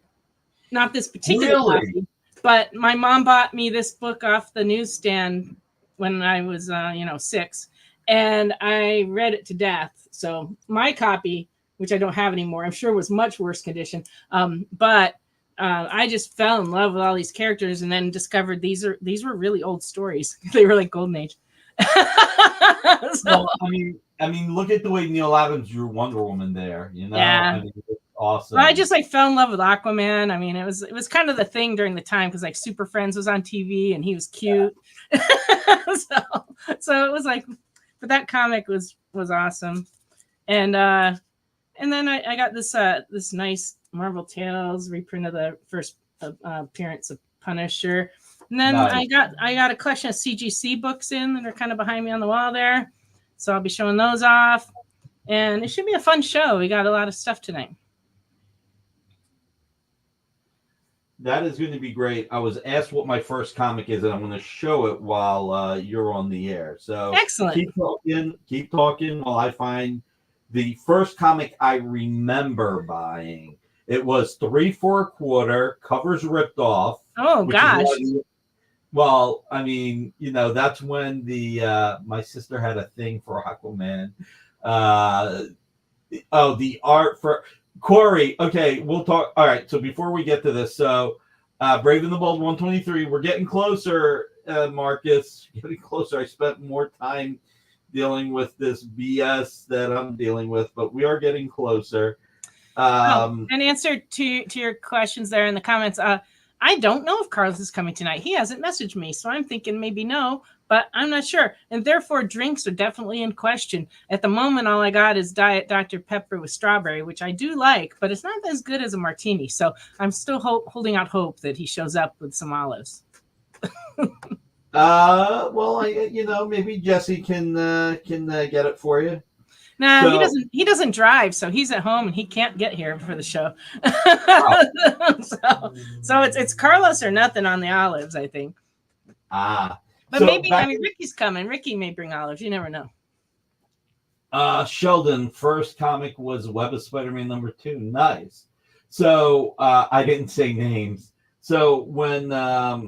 Not this particular copy, but my mom bought me this book off the newsstand when I was, 6, and I read it to death. So my copy, which I don't have anymore, I'm sure was much worse condition. But I just fell in love with all these characters, and then discovered these were really old stories. They were like Golden Age. Well, I mean, look at the way Neil Adams drew Wonder Woman there. You know, Yeah. I mean, it's awesome. Well, I just like fell in love with Aquaman. I mean, it was kind of the thing during the time because like Super Friends was on TV and he was cute. so it was like, but that comic was awesome, and then I got this nice Marvel Tales reprint of the first appearance of Punisher. And then Nice. I got a collection of CGC books in that are kind of behind me on the wall there. So I'll be showing those off. And it should be a fun show. We got a lot of stuff tonight. That is going to be great. I was asked what my first comic is, and I'm going to show it while you're on the air. So Excellent. Keep talking while I find the first comic I remember buying. It was 3 for a quarter, covers ripped off. Oh, gosh. Well, I mean, you know, that's when my sister had a thing for Aquaman. The art for Corey. Okay, we'll talk. All right, so before we get to this, so Brave and the Bold 123, we're getting closer, Marcus. Getting closer. I spent more time dealing with this BS that I'm dealing with, but we are getting closer. In answer to your questions there in the comments, I don't know if Carlos is coming tonight. He hasn't messaged me, so I'm thinking maybe no, but I'm not sure. And therefore, drinks are definitely in question. At the moment, all I got is Diet Dr. Pepper with strawberry, which I do like, but it's not as good as a martini. So I'm still holding out hope that he shows up with some olives. Well, maybe Jesse can get it for you. No, So- he doesn't drive, so he's at home and he can't get here for the show. So it's Carlos or nothing on the olives, I think. But So maybe back- Ricky's coming. Ricky may bring olives. You never know. Sheldon, first comic was Web of Spider-Man #2. Nice. So I didn't say names. So when I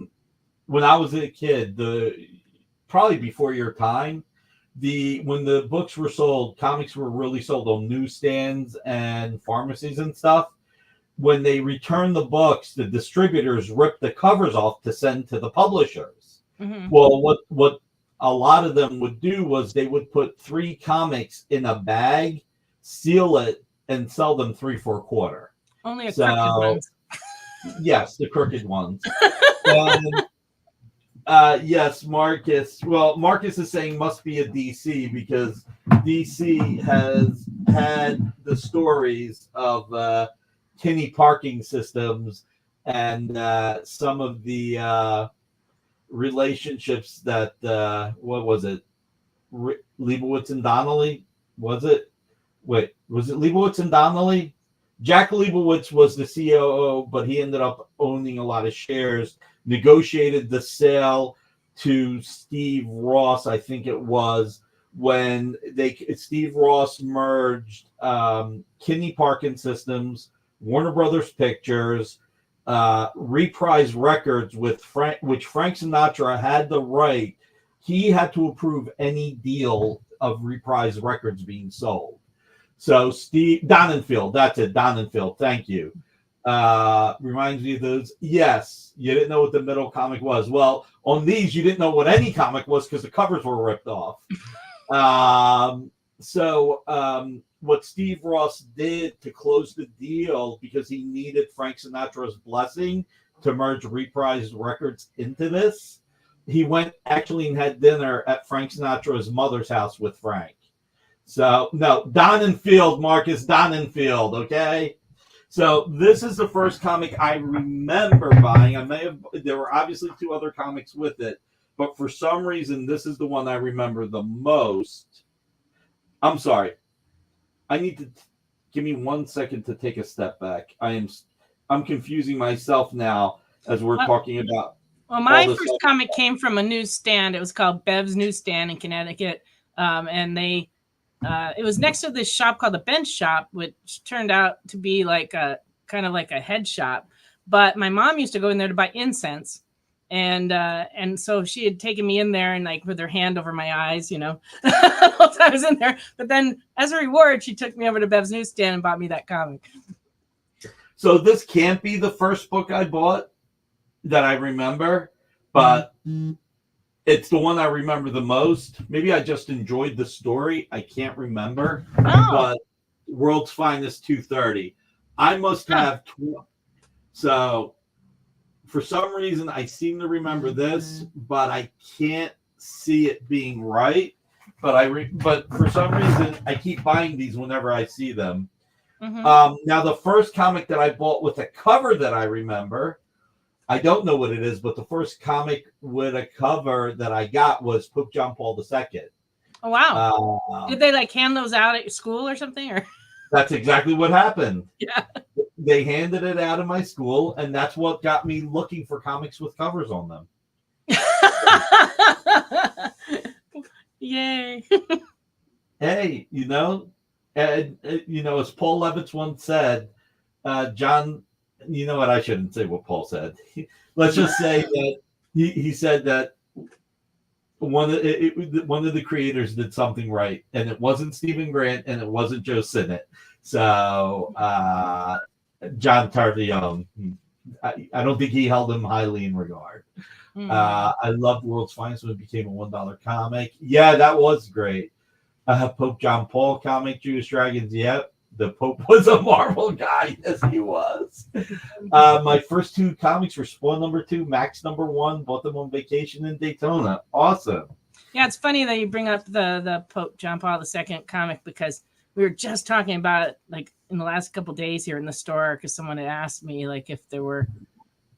was a kid, probably before your time, when the books were sold, comics were really sold on newsstands and pharmacies and stuff. When they returned the books, the distributors ripped the covers off to send to the publishers. Mm-hmm. Well, what a lot of them would do was they would put 3 comics in a bag, seal it, and sell them 3 for a quarter. Only a crooked ones. Yes, the crooked ones. And, yes, Marcus. Well, Marcus is saying must be a DC because DC has had the stories of Kinney parking systems and some of the relationships that what was it? Leibowitz and Donnelly? Was it? Wait, was it Leibowitz and Donnelly? Jack Leibowitz was the COO, but he ended up owning a lot of shares. Negotiated the sale to Steve Ross, I think it was, when Steve Ross merged Kinney Parking Systems, Warner Brothers Pictures, Reprise Records with which Frank Sinatra had the right. He had to approve any deal of Reprise Records being sold. So Steve Donenfeld, that's it, Donenfeld. Thank you. Reminds me of those. Yes, you didn't know what the middle comic was. Well, on these, you didn't know what any comic was because the covers were ripped off. What Steve Ross did to close the deal, because he needed Frank Sinatra's blessing to merge Reprise Records into this, he went actually and had dinner at Frank Sinatra's mother's house with Frank. So, no, Donenfeld, Marcus, Donenfeld, okay? So this is the first comic I remember buying. There were obviously 2 other comics with it, but for some reason, this is the one I remember the most. I'm sorry. I need to give me 1 second to take a step back. I'm confusing myself now as we're talking about. Well, my first comic came from a newsstand. It was called Bev's Newsstand in Connecticut, and it was next to this shop called the Bench Shop, which turned out to be like a kind of like a head shop. But my mom used to go in there to buy incense, and so she had taken me in there and like with her hand over my eyes, you know, while I was in there. But then, as a reward, she took me over to Bev's Newsstand and bought me that comic. So this can't be the first book I bought that I remember, but it's the one I remember the most. Maybe I just enjoyed the story. I can't remember. Oh. But World's Finest 230. I must have. So for some reason, I seem to remember this, but I can't see it being right. But for some reason, I keep buying these whenever I see them. Now, the first comic that I bought with a cover that I remember, I don't know what it is, but the first comic with a cover that I got was Pope John Paul II. Oh, wow. Did they like hand those out at school or something? Or that's exactly what happened. Yeah. They handed it out of my school, and that's what got me looking for comics with covers on them. Yay. Hey, as Paul Levitz once said, John, you know what? I shouldn't say what Paul said. Let's just say that he said that one of the creators did something right, and it wasn't Stephen Grant, and it wasn't Joe Sinnott. So John Tardione, I don't think he held him highly in regard. I loved World's Finest when it became a $1 comic. Yeah, that was great. Pope John Paul comic, Jewish Dragons. Yep, the Pope was a Marvel guy. Yes, he was. My first two comics were Spawn #2, Max #1. Bought them on vacation in Daytona. Awesome. Yeah, it's funny that you bring up the Pope John Paul II comic, because we were just talking about it like in the last couple of days here in the store, because someone had asked me like if there were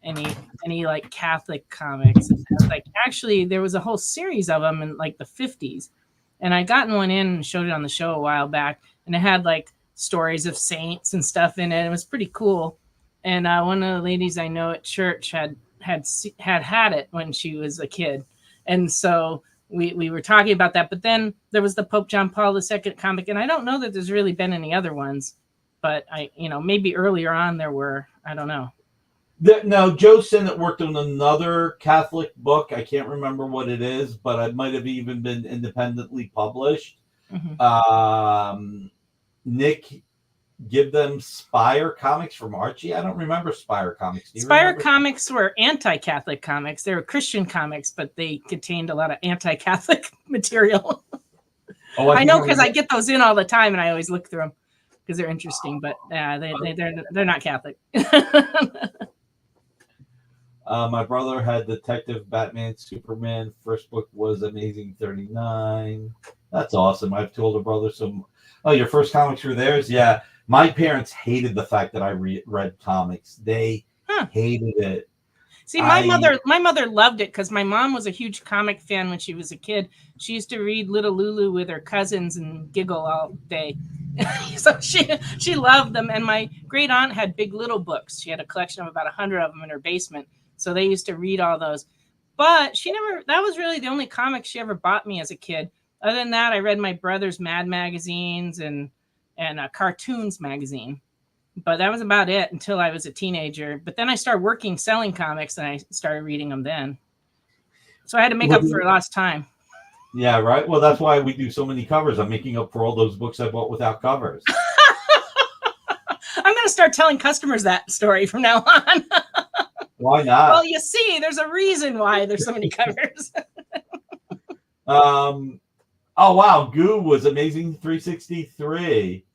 any like Catholic comics. And like actually there was a whole series of them in like the 50s, and I gotten one in and showed it on the show a while back, and it had like stories of saints and stuff in it. It was pretty cool. And one of the ladies I know at church had it when she was a kid, and so we were talking about that. But then there was the Pope John Paul II comic, and I don't know that there's really been any other ones, but maybe earlier on there were. I don't know. No, Joe Sinnott worked on another Catholic book. I can't remember what it is, but it might have even been independently published. Nick, give them Spire comics from Archie. I don't remember Spire comics. Spire comics were anti-Catholic comics. They were Christian comics, but they contained a lot of anti-Catholic material. I know, because I get those in all the time, and I always look through them because they're interesting. But they're not Catholic. My brother had Detective Batman Superman. First book was Amazing 39. That's awesome. I've told a brother some. Oh, your first comics were theirs? Yeah. My parents hated the fact that I read comics. They hated it. See, my mother loved it because my mom was a huge comic fan when she was a kid. She used to read Little Lulu with her cousins and giggle all day. So she loved them. And my great aunt had Big Little books. She had a collection of about 100 of them in her basement. So they used to read all those. But that was really the only comic she ever bought me as a kid. Other than that, I read my brother's Mad magazines and a Cartoons magazine. But that was about it until I was a teenager. But then I started working selling comics, and I started reading them then. So I had to make up for lost time. Yeah, right. Well, that's why we do so many covers. I'm making up for all those books I bought without covers. I'm going to start telling customers that story from now on. Why not? Well, you see, there's a reason why there's so many covers. Oh, wow. Goo was Amazing 363.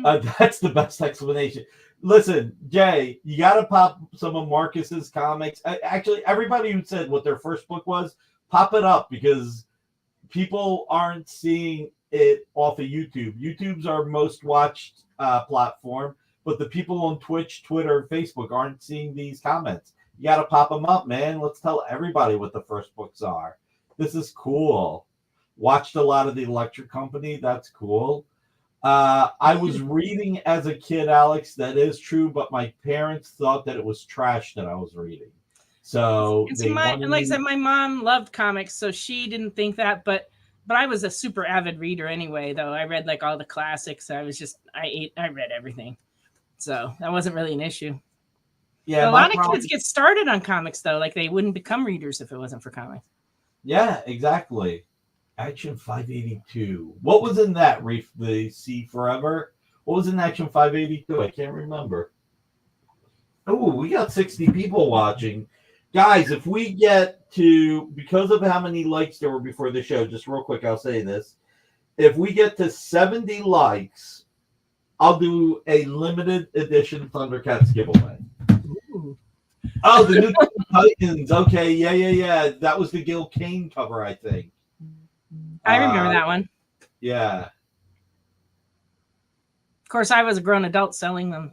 That's the best explanation. Listen, Jay, you got to pop some of Marcus's comics. Actually, everybody who said what their first book was, pop it up, because people aren't seeing it off of YouTube. YouTube's our most watched platform, but the people on Twitch, Twitter, and Facebook aren't seeing these comments. You got to pop them up, man. Let's tell everybody what the first books are. This is cool. Watched a lot of the Electric Company. That's cool. I was reading as a kid, Alex. That is true, but my parents thought that it was trash that I was reading. So like I said, my mom loved comics, so she didn't think that. But I was a super avid reader anyway. Though I read like all the classics. I read everything, so that wasn't really an issue. Yeah, a lot of kids get started on comics though. Like they wouldn't become readers if it wasn't for comics. Yeah, exactly. Action 582. What was in that, Reef? The Sea Forever? What was in Action 582? I can't remember. Oh, we got 60 people watching. Guys, if we get to, because of how many likes there were before the show, just real quick, I'll say this. If we get to 70 likes, I'll do a limited edition Thundercats giveaway. Ooh. Oh, the new Titans. Okay, yeah. That was the Gil Kane cover, I think. I remember that one. Yeah. Of course, I was a grown adult selling them,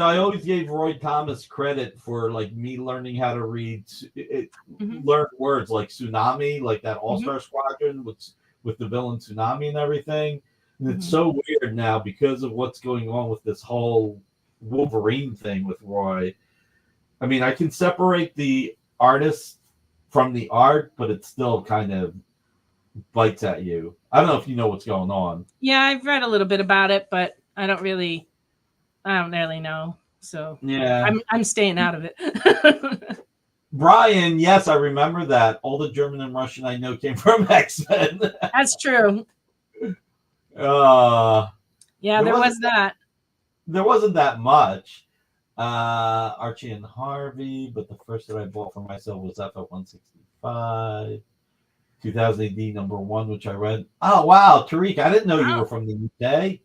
I always gave Roy Thomas credit for like me learning how to read, Mm-hmm. learn words like tsunami, like that All-Star Squadron with the villain Tsunami and everything. And it's so weird now because of what's going on with this whole Wolverine thing with Roy. I mean, I can separate the artist from the art, but it still kind of bites at you. I don't know if you know what's going on. Yeah, I've read a little bit about it, but I don't really know. So Yeah, I'm staying out of it. Brian, yes, I remember that. All the German and Russian I know came from X-Men. That's true. Yeah, there was that. There wasn't that much. Archie and Harvey, but the first that I bought for myself was FF165. 2000 AD #1, which I read. Oh, wow, Tariq, I didn't know you were from the UK.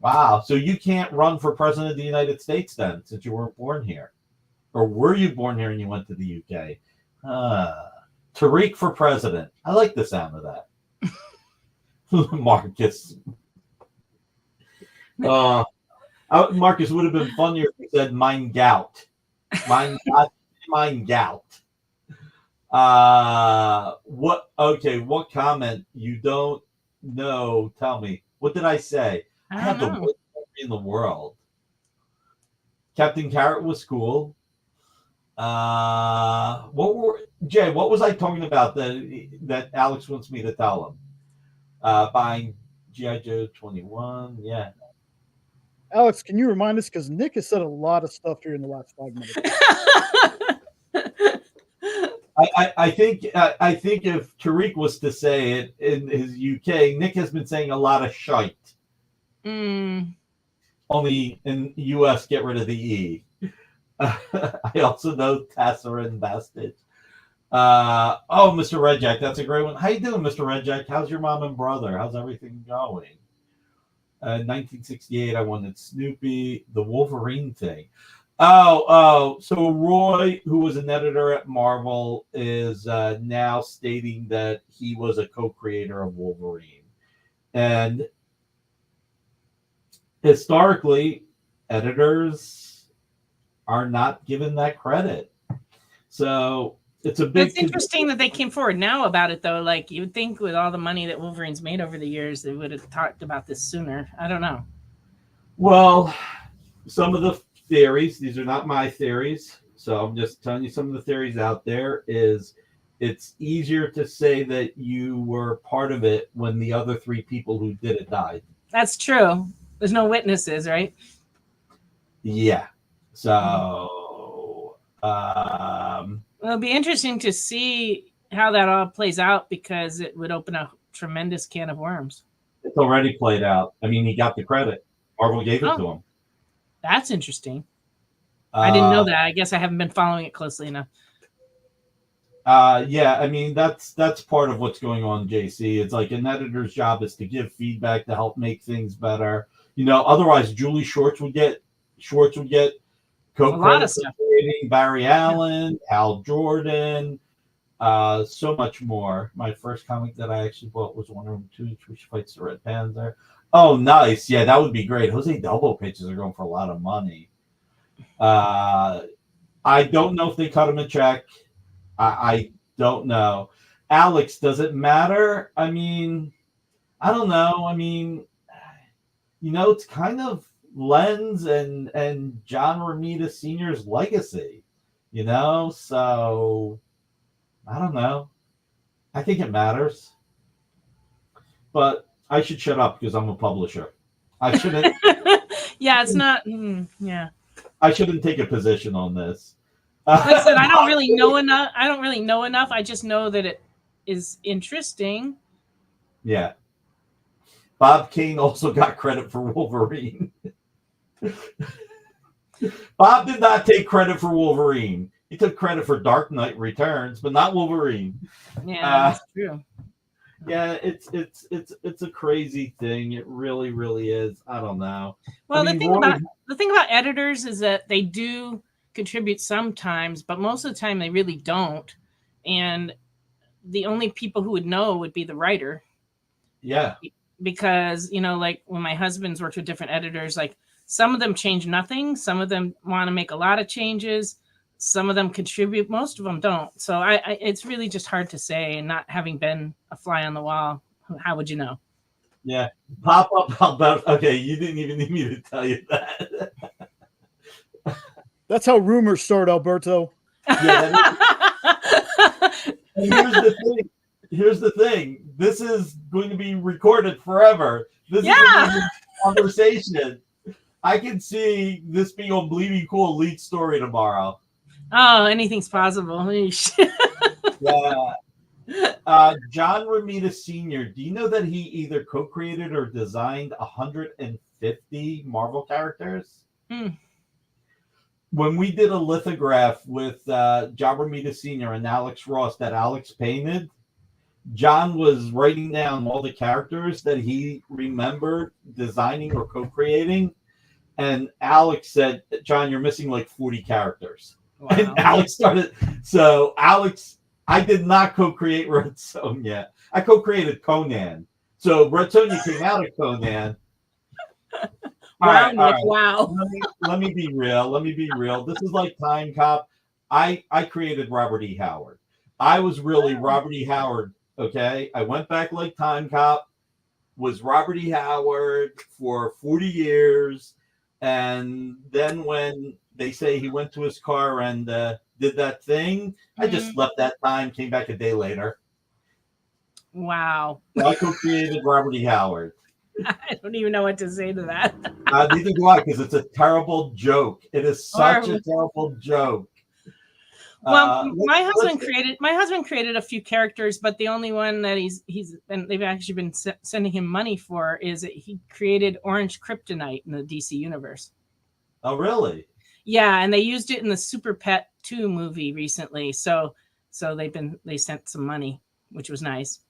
Wow, so you can't run for president of the United States then, since you weren't born here. Or were you born here and you went to the UK? Tariq for president. I like the sound of that. Marcus. Marcus would have been funnier if he said Mein Gout. Mein Gout. What comment you don't know? Tell me. What did I say? I have the worst memory in the world. Captain Carrot was cool. What was I talking about that Alex wants me to tell him? Buying G.I. Joe 21, yeah. Alex, can you remind us? Because Nick has said a lot of stuff here in the last 5 minutes. I think if Tariq was to say it in his UK, Nick has been saying a lot of shite. Only in US, get rid of the E. I also know Tassera and Bastard. Mr. Redjack, that's a great one. How you doing, Mr. Redjack? How's your mom and brother? How's everything going? 1968, I wanted Snoopy, the Wolverine thing. So Roy, who was an editor at Marvel, is now stating that he was a co-creator of Wolverine. And historically, editors are not given that credit. So it's a big... It's interesting that they came forward now about it, though. Like, you would think with all the money that Wolverine's made over the years, they would have talked about this sooner. I don't know. Well, some of the theories, these are not my theories, so I'm just telling you some of the theories out there, is it's easier to say that you were part of it when the other 3 people who did it died. That's true. There's no witnesses, right? Yeah. So it'll be interesting to see how that all plays out, because it would open a tremendous can of worms. It's already played out. I mean, he got the credit. Marvel gave it to him. That's interesting. I didn't know that. I guess I haven't been following it closely enough. Yeah, I mean, that's part of what's going on, JC. It's like an editor's job is to give feedback to help make things better. Otherwise Julie Schwartz would get co-credits for creating Barry Allen, Hal Jordan, so much more. My first comic that I actually bought was Wonder Woman 2, which fights the Red Panther. Oh, nice. Yeah, that would be great. Jose Delbo pages are going for a lot of money. I don't know if they cut him a check. I don't know. Alex, does it matter? I mean, I don't know. I mean, it's kind of Len's and John Romita Sr.'s legacy, so I don't know. I think it matters. But I should shut up because I'm a publisher. I shouldn't. Yeah, it's not. Yeah. I shouldn't take a position on this. Like I said, I don't really know enough. I just know that it is interesting. Yeah. Bob Kane also got credit for Wolverine. Bob did not take credit for Wolverine. He took credit for Dark Knight Returns, but not Wolverine. Yeah, that's true. Yeah, it's a crazy thing. It really, really is. I don't know. Well, I mean, the thing about editors is that they do contribute sometimes, but most of the time they really don't. And the only people who would know would be the writer. Yeah. Because, you know, like when my husband's worked with different editors, like some of them change nothing. Some of them want to make a lot of changes. Some of them contribute. Most of them don't. So it's really just hard to say. And not having been a fly on the wall, how would you know? Yeah. Pop up about, okay, you didn't even need me to tell you that. That's how rumors start, Alberto. Yeah, here's the thing. This is going to be recorded forever. This is a conversation. I can see this being on Bleeding Cool Elite Story tomorrow. Oh, anything's possible. Yeah. John Romita Sr., do you know that he either co-created or designed 150 Marvel characters? When we did a lithograph with John Romita Sr. and Alex Ross that Alex painted, John was writing down all the characters that he remembered designing or co-creating. And Alex said, John, you're missing like 40 characters. Wow. And Alex started. So Alex, I did not co-create Red Sonja. I co-created Conan. So Red Sonja came out of Conan. Wow, Nick, wow. Let me be real. This is like Time Cop. I created Robert E. Howard. I was really Robert E. Howard. Okay. I went back like Time Cop, was Robert E. Howard for 40 years. And then when they say he went to his car and did that thing, I just left that time, came back a day later. Wow. I co-created Robert E. Howard. I don't even know what to say to that. Neither do I, because it's a terrible joke. It is such a terrible joke. Well, my husband created a few characters, but the only one that they've actually been sending him money for is that he created Orange Kryptonite in the DC universe. Oh, really? Yeah, and they used it in the Super Pet 2 movie recently. So they sent some money, which was nice.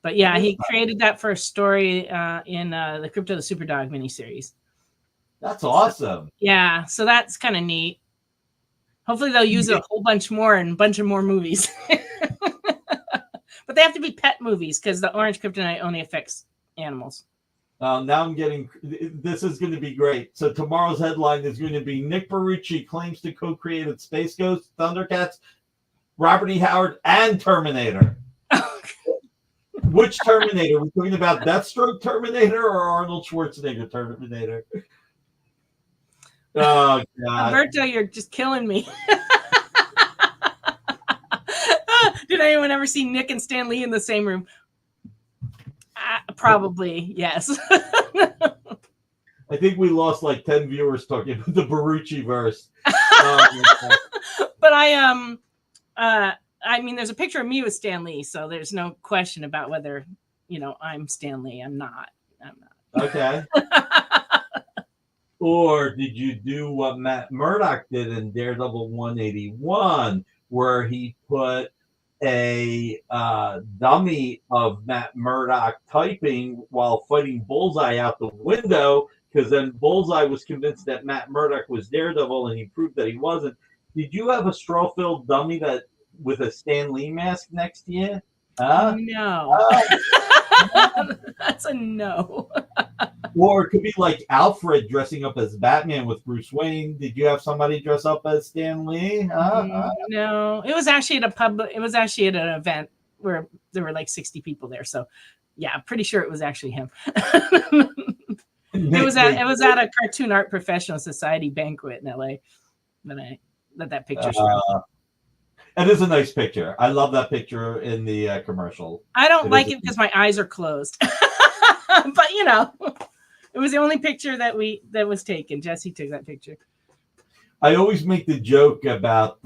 But yeah, he created that for a story in the Crypto the Superdog miniseries. That's awesome. Yeah, so that's kind of neat. Hopefully they'll use it a whole bunch more in a bunch of more movies. But they have to be pet movies because the Orange Kryptonite only affects animals. Now I'm getting, this is going to be great. So tomorrow's headline is going to be Nick Barucci claims to co-created Space Ghost, Thundercats, Robert E. Howard, and Terminator. Which Terminator? Are we talking about Deathstroke Terminator or Arnold Schwarzenegger Terminator? Oh, God. Alberto, you're just killing me. Did anyone ever see Nick and Stan Lee in the same room? Probably, yes. I think we lost like 10 viewers talking about the Barucci verse. But I mean, there's a picture of me with Stan Lee, so there's no question about whether, I'm Stan Lee. I'm not. Okay. Or did you do what Matt Murdock did in Daredevil 181, where he put a dummy of Matt Murdock typing while fighting Bullseye out the window, because then Bullseye was convinced that Matt Murdock was Daredevil and he proved that he wasn't. Did you have a straw-filled dummy that with a Stan Lee mask next to you? No. That's a no. Or it could be like Alfred dressing up as Batman with Bruce Wayne. Did you have somebody dress up as Stan Lee? No, it was actually at an event where there were like 60 people there. So yeah, I'm pretty sure it was actually him. It was at a Cartoon Art Professional Society banquet in LA that picture showed. It is a nice picture. I love that picture in the commercial. I don't like it because my eyes are closed. But it was the only picture that was taken. Jesse took that picture. I always make the joke about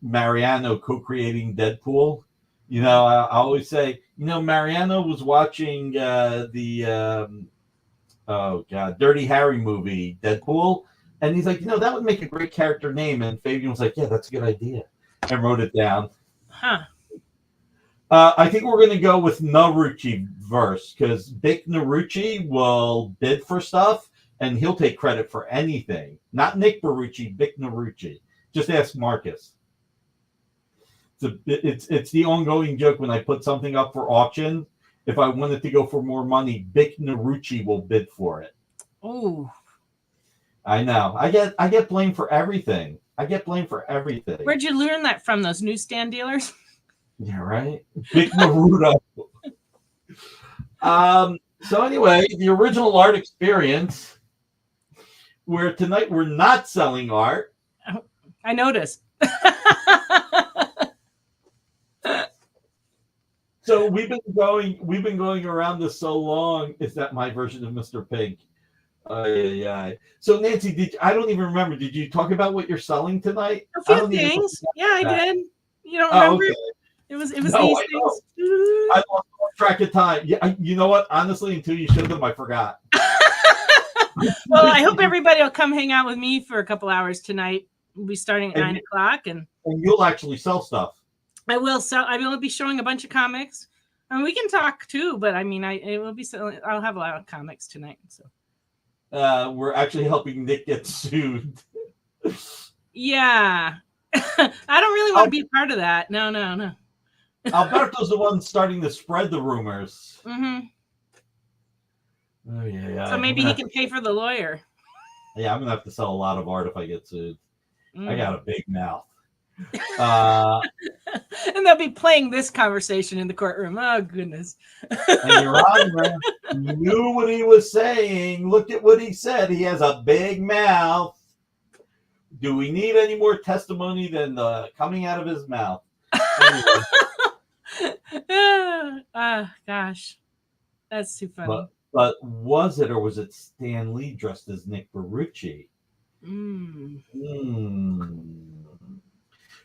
Mariano co-creating Deadpool. I always say, Mariano was watching the Dirty Harry movie, Deadpool, And he's like, that would make a great character name. And Fabian was like, yeah, that's a good idea. And wrote it down. Huh. I think we're going to go with Narucci verse because Vic Narucci will bid for stuff and he'll take credit for anything. Not Nick Barucci, Vic Narucci. Just ask Marcus. It's the ongoing joke when I put something up for auction. If I wanted to go for more money, Vic Narucci will bid for it. Oh. I know. I get blamed for everything. Where'd you learn that from? Those newsstand dealers? Yeah, right. Vic Naruto. So anyway, the original art experience, where tonight we're not selling art. I noticed. So we've been going around this so long. Is that my version of Mr. Pink? So Nancy, I don't even remember. Did you talk about what you're selling tonight? A few things. Yeah, I did. You don't remember? Okay. It was No, these I things. I lost track of time. Yeah, you know what? Honestly, until you showed them, I forgot. Well, I hope everybody will come hang out with me for a couple hours tonight. We'll be starting at 9 o'clock, and you'll actually sell stuff. I will sell. I will be showing a bunch of comics, and we can talk too. But I mean, it will be selling. I'll have a lot of comics tonight. So we're actually helping Nick get sued. Yeah, I don't really want to be a part of that. No. Alberto's the one starting to spread the rumors. Mm-hmm. Oh yeah. So maybe he can pay for the lawyer. Yeah, I'm gonna have to sell a lot of art if I get sued. I got a big mouth. And they'll be playing this conversation in the courtroom. Oh goodness. And Your Honor, you knew what he was saying. Look at what he said. He has a big mouth. Do we need any more testimony than the coming out of his mouth? Anyway. Gosh, that's too funny. But was it, or was it Stan Lee dressed as Nick Barucci?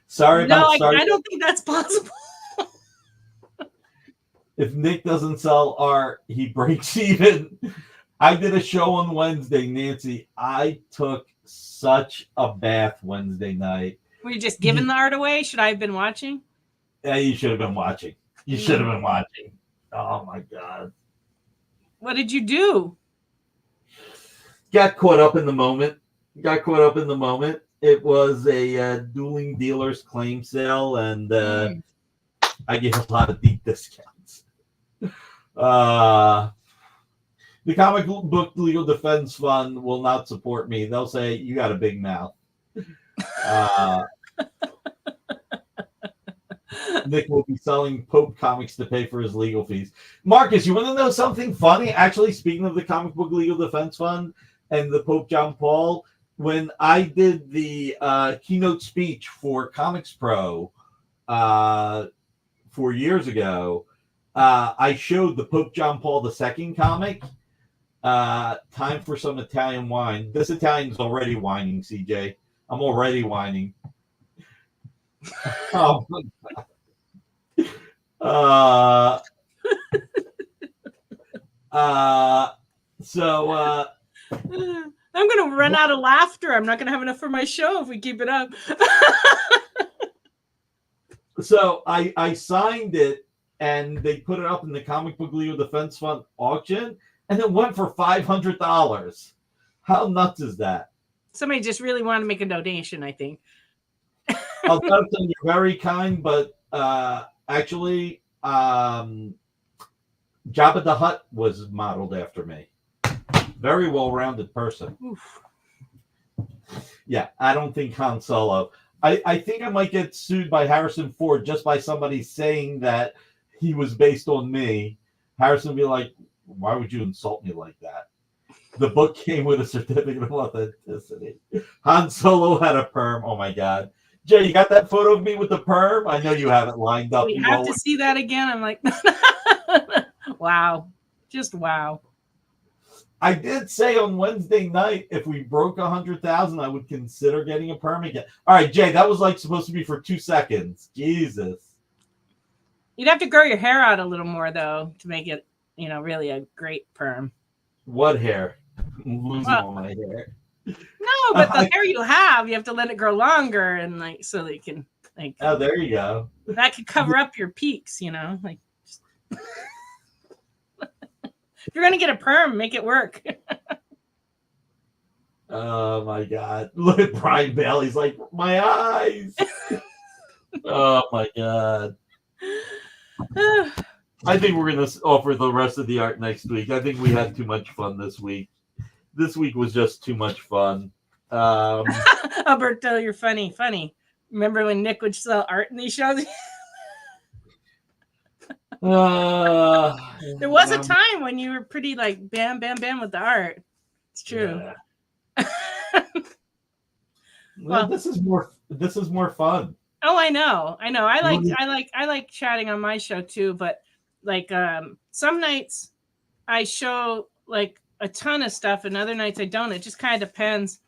Sorry about I don't think that's possible. If Nick doesn't sell art, he breaks even. I did a show on Wednesday, Nancy. I took such a bath Wednesday night. Were you just giving the art away? Should I have been watching? Yeah, you should have been watching. Oh my God. What did you do? Got caught up in the moment. It was a dueling dealers claim sale, and I gave a lot of deep discounts. The Comic Book Legal Defense Fund will not support me. They'll say, you got a big mouth. Nick will be selling Pope comics to pay for his legal fees. Marcus, you want to know something funny? Actually, speaking of the Comic Book Legal Defense Fund and the Pope John Paul, when I did the keynote speech for Comics Pro 4 years ago, I showed the Pope John Paul II comic, Time for Some Italian Wine. This Italian's already whining, CJ. I'm already whining. Oh my God. I'm gonna run out of laughter. I'm not gonna have enough for my show if we keep it up. So I signed it, and they put it up in the Comic Book Legal Defense Fund auction, and it went for $500. How nuts is that? Somebody just really wanted to make a donation, I think. I'll tell you, you're very kind, but actually, Jabba the Hutt was modeled after me. Very well-rounded person. Oof. Yeah, I don't think Han Solo. I think I might get sued by Harrison Ford just by somebody saying that he was based on me. Harrison would be like, why would you insult me like that? The book came with a certificate of authenticity. Han Solo had a perm. Oh, my God. Jay, you got that photo of me with the perm? I know you have it lined up. We have to see that again. I'm like, wow. Just wow. I did say on Wednesday night, if we broke 100,000, I would consider getting a perm again. All right, Jay, that was like supposed to be for 2 seconds. Jesus. You'd have to grow your hair out a little more, though, to make it, really a great perm. What hair? I'm losing all my hair. No, but the hair you have to let it grow longer and like so that you can like. Oh, there you go. That could cover up your peaks, you know. Like, if you're gonna get a perm, make it work. Oh my God! Look at Brian Bailey's like my eyes. Oh my God! I think we're gonna offer the rest of the art next week. I think we had too much fun this week. This week was just too much fun. Alberto, you're funny. Remember when Nick would sell art in these shows? There was a time when you were pretty like bam, bam, bam with the art. It's true. Yeah. Well, this is more fun. Oh, I know. I like chatting on my show too, but like some nights I show like a ton of stuff and other nights I don't. It just kind of depends.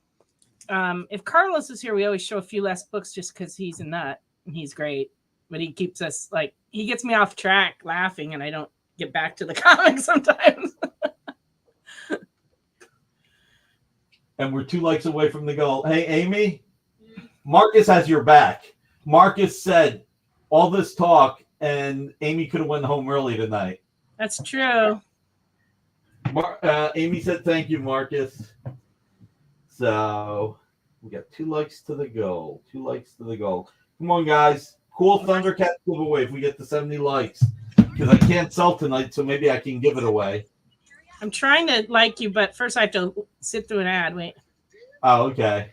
If Carlos is here, we always show a few less books just because he's a nut and he's great. But he keeps us like he gets me off track laughing and I don't get back to the comics sometimes. And we're 2 likes away from the goal. Hey, Amy, Marcus has your back. Marcus said all this talk, and Amy could have went home early tonight. That's true. Amy said thank you, Marcus. So we got 2 likes to the goal. 2 likes to the goal. Come on, guys. Cool Thundercat giveaway if we get to 70 likes. Because I can't sell tonight, so maybe I can give it away. I'm trying to like you, but first I have to sit through an ad. Wait. Oh, okay.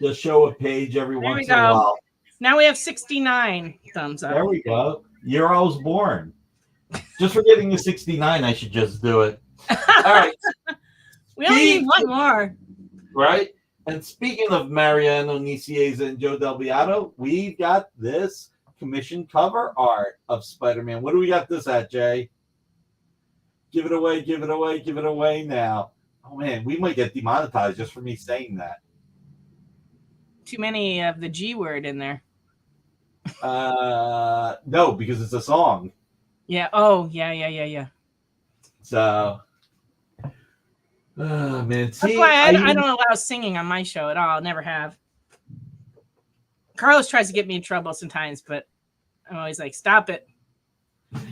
Just show a page every once in a while. Now we have 69 thumbs up. There we go. Year I was born. Just for getting to 69, I should just do it. All right. We only need one more. Right? And speaking of Mariano Nicieza and Joe Del Beato, we've got this commission cover art of Spider-Man. What do we got this at, Jay? Give it away, give it away, give it away now. Oh, man, we might get demonetized just for me saying that. Too many of the G word in there. No, because it's a song. Yeah. Oh, yeah. So, man. See, that's why I don't allow singing on my show at all. Never have. Carlos tries to get me in trouble sometimes, but I'm always like, stop it.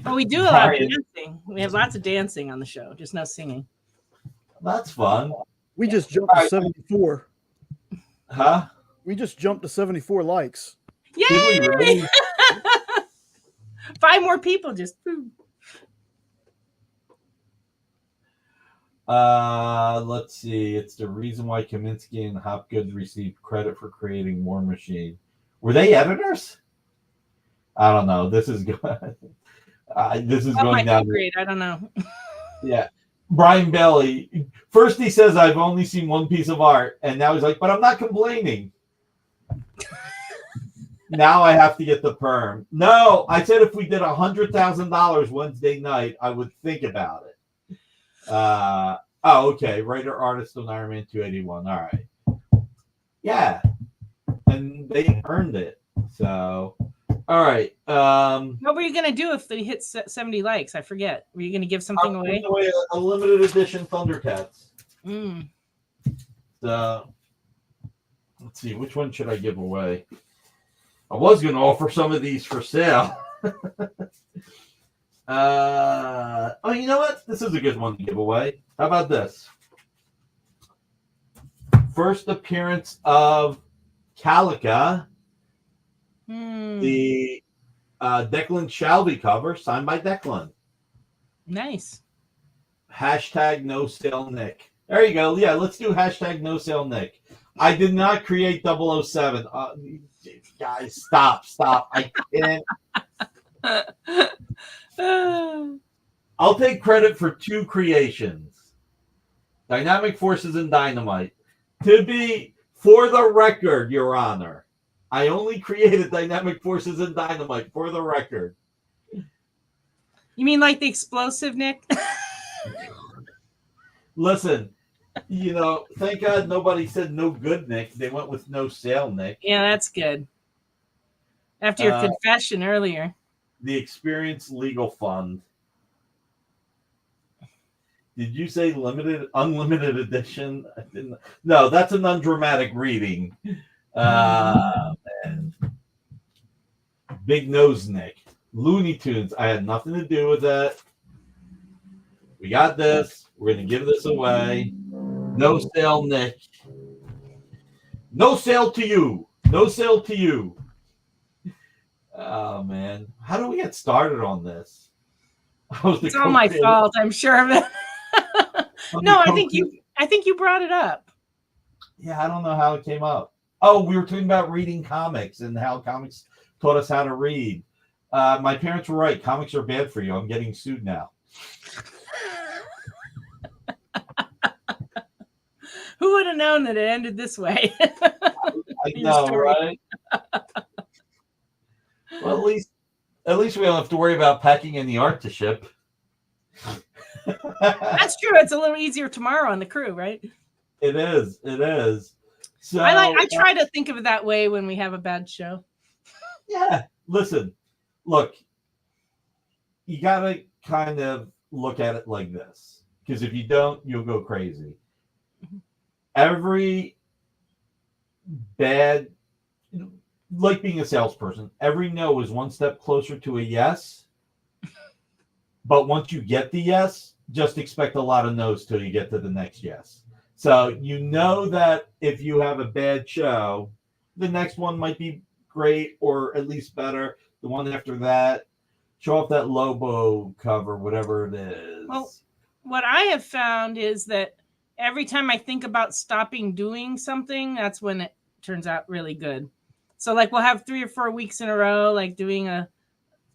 But we do allow dancing. We have lots of dancing on the show, just no singing. That's fun. We just jumped to 74. Huh? We just jumped to 74 likes. Yay! Really? 5 more people just. Let's see. It's the reason why Kaminsky and Hopgood received credit for creating War Machine. Were they editors? I don't know. This is good. This is going down. Great. I don't know. Yeah. Brian Bailey. First he says, I've only seen one piece of art. And now he's like, but I'm not complaining. Now I have to get the perm. No, I said if we did $100,000 Wednesday night, I would think about it. Okay. Writer, artist on Iron Man 281. All right. Yeah. And they earned it. So, all right. What were you going to do if they hit 70 likes? I forget. Were you going to give something away? A limited edition Thundercats. So, let's see. Which one should I give away? I was going to offer some of these for sale. Oh, you know what? This is a good one to give away. How about this? First appearance of Calica. The Declan Shalvey cover, signed by Declan. Nice. Hashtag no sale Nick. There you go. Yeah, let's do hashtag no sale Nick. I did not create 007. Guys, stop. I can't. I'll take credit for 2 creations. Dynamic Forces and Dynamite. To be, for the record, Your Honor, I only created Dynamic Forces and Dynamite, for the record. You mean like the explosive, Nick? Listen, thank God nobody said no good Nick. They went with no sale Nick. Yeah, that's good. After your confession earlier. The Experience Legal Fund. Did you say unlimited edition? I didn't. No, that's an undramatic reading. Man. Big Nose Nick. Looney Tunes. I had nothing to do with that. We got this. We're going to give this away. No sale, Nick. No sale to you. No sale to you. Oh, man. How do we get started on this? It's all my fault. I'm sure of it. No, I think you brought it up. Yeah, I don't know how it came up. Oh, we were talking about reading comics and how comics taught us how to read. My parents were right. Comics are bad for you. I'm getting sued now. Who would have known that it ended this way? I know, right? Well, at least we don't have to worry about packing any art to ship. That's true. It's a little easier tomorrow on the crew, right? It is. It is. So I try to think of it that way when we have a bad show. Yeah. Listen, look, you got to kind of look at it like this, because if you don't, you'll go crazy. Every bad, like being a salesperson, every no is one step closer to a yes. But once you get the yes, just expect a lot of no's till you get to the next yes. So you know that if you have a bad show, the next one might be great or at least better. The one after that, show off that Lobo cover, whatever it is. Well, what I have found is that every time I think about stopping doing something, that's when it turns out really good. So like we'll have 3 or 4 weeks in a row, like doing a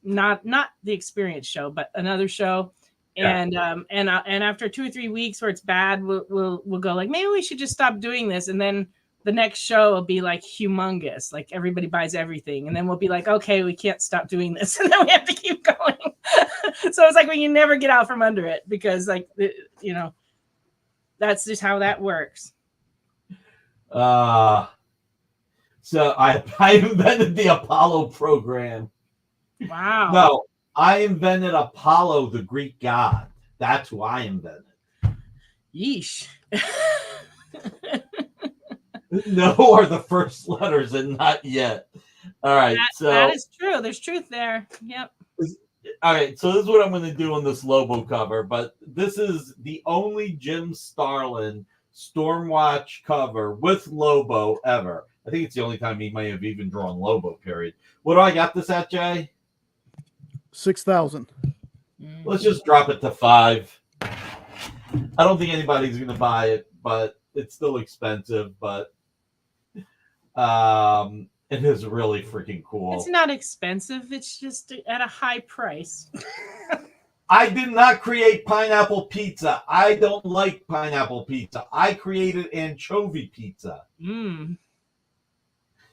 not the experience show, but another show. Yeah. And after 2 or 3 weeks where it's bad, we'll go like, maybe we should just stop doing this. And then the next show will be like humongous, like everybody buys everything. And then we'll be like, okay, we can't stop doing this. And then we have to keep going. So it's like when you never get out from under it, because like, you know, that's just how that works. So I invented the Apollo program. Wow. No, I invented Apollo, the Greek god. That's who I invented. Yeesh. No are the first letters and not yet. All right. That is true. There's truth there. Yep. All right. So this is what I'm going to do on this Lobo cover, but this is the only Jim Starlin Stormwatch cover with Lobo ever. I think it's the only time he may have even drawn Lobo, period. What do I got this at, Jay? 6,000. Let's just drop it to 5. I don't think anybody's going to buy it, but it's still expensive. But it is really freaking cool. It's not expensive. It's just at a high price. I did not create pineapple pizza. I don't like pineapple pizza. I created anchovy pizza.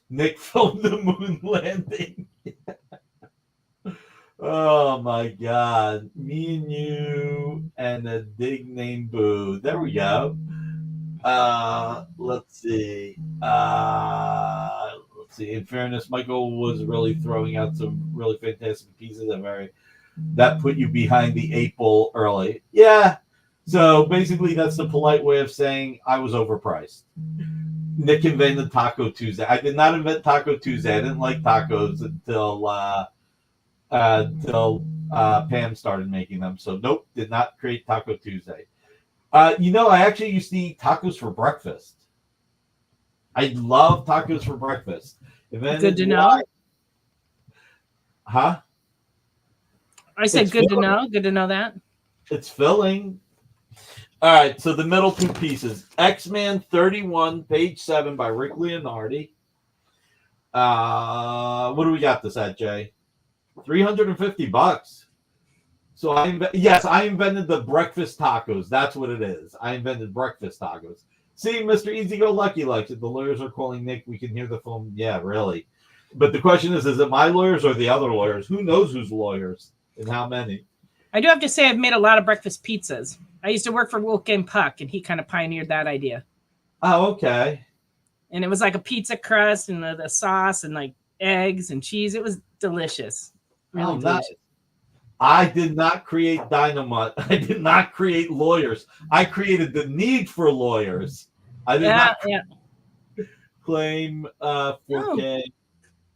Nick filmed the moon landing. Oh my God. Me and you and a dig named Boo. There we go. Let's see. In fairness, Michael was really throwing out some really fantastic pieces that put you behind the 8 ball early. Yeah. So basically that's the polite way of saying I was overpriced. Nick invented Taco Tuesday. I did not invent Taco Tuesday. I didn't like tacos until Pam started making them. So nope, did not create Taco Tuesday. I actually used to eat tacos for breakfast. I love tacos for breakfast. Good to know. Huh? I said good to know. Good to know that. It's filling. All right, so the middle 2 pieces. X-Men 31, page 7 by Rick Leonardi. What do we got this at, Jay? $350. So I invented the breakfast tacos. That's what it is. I invented breakfast tacos. See, Mr. Easy-Go-Lucky likes it. The lawyers are calling Nick. We can hear the phone. Yeah, really. But the question is it my lawyers or the other lawyers? Who knows who's lawyers and how many? I do have to say I've made a lot of breakfast pizzas. I used to work for Wolfgang Puck, and he kind of pioneered that idea. Oh, okay. And it was like a pizza crust and the sauce and like eggs and cheese. It was delicious. Really delicious. I did not create Dynamite. I did not create lawyers. I created the need for lawyers. I did not claim 4K.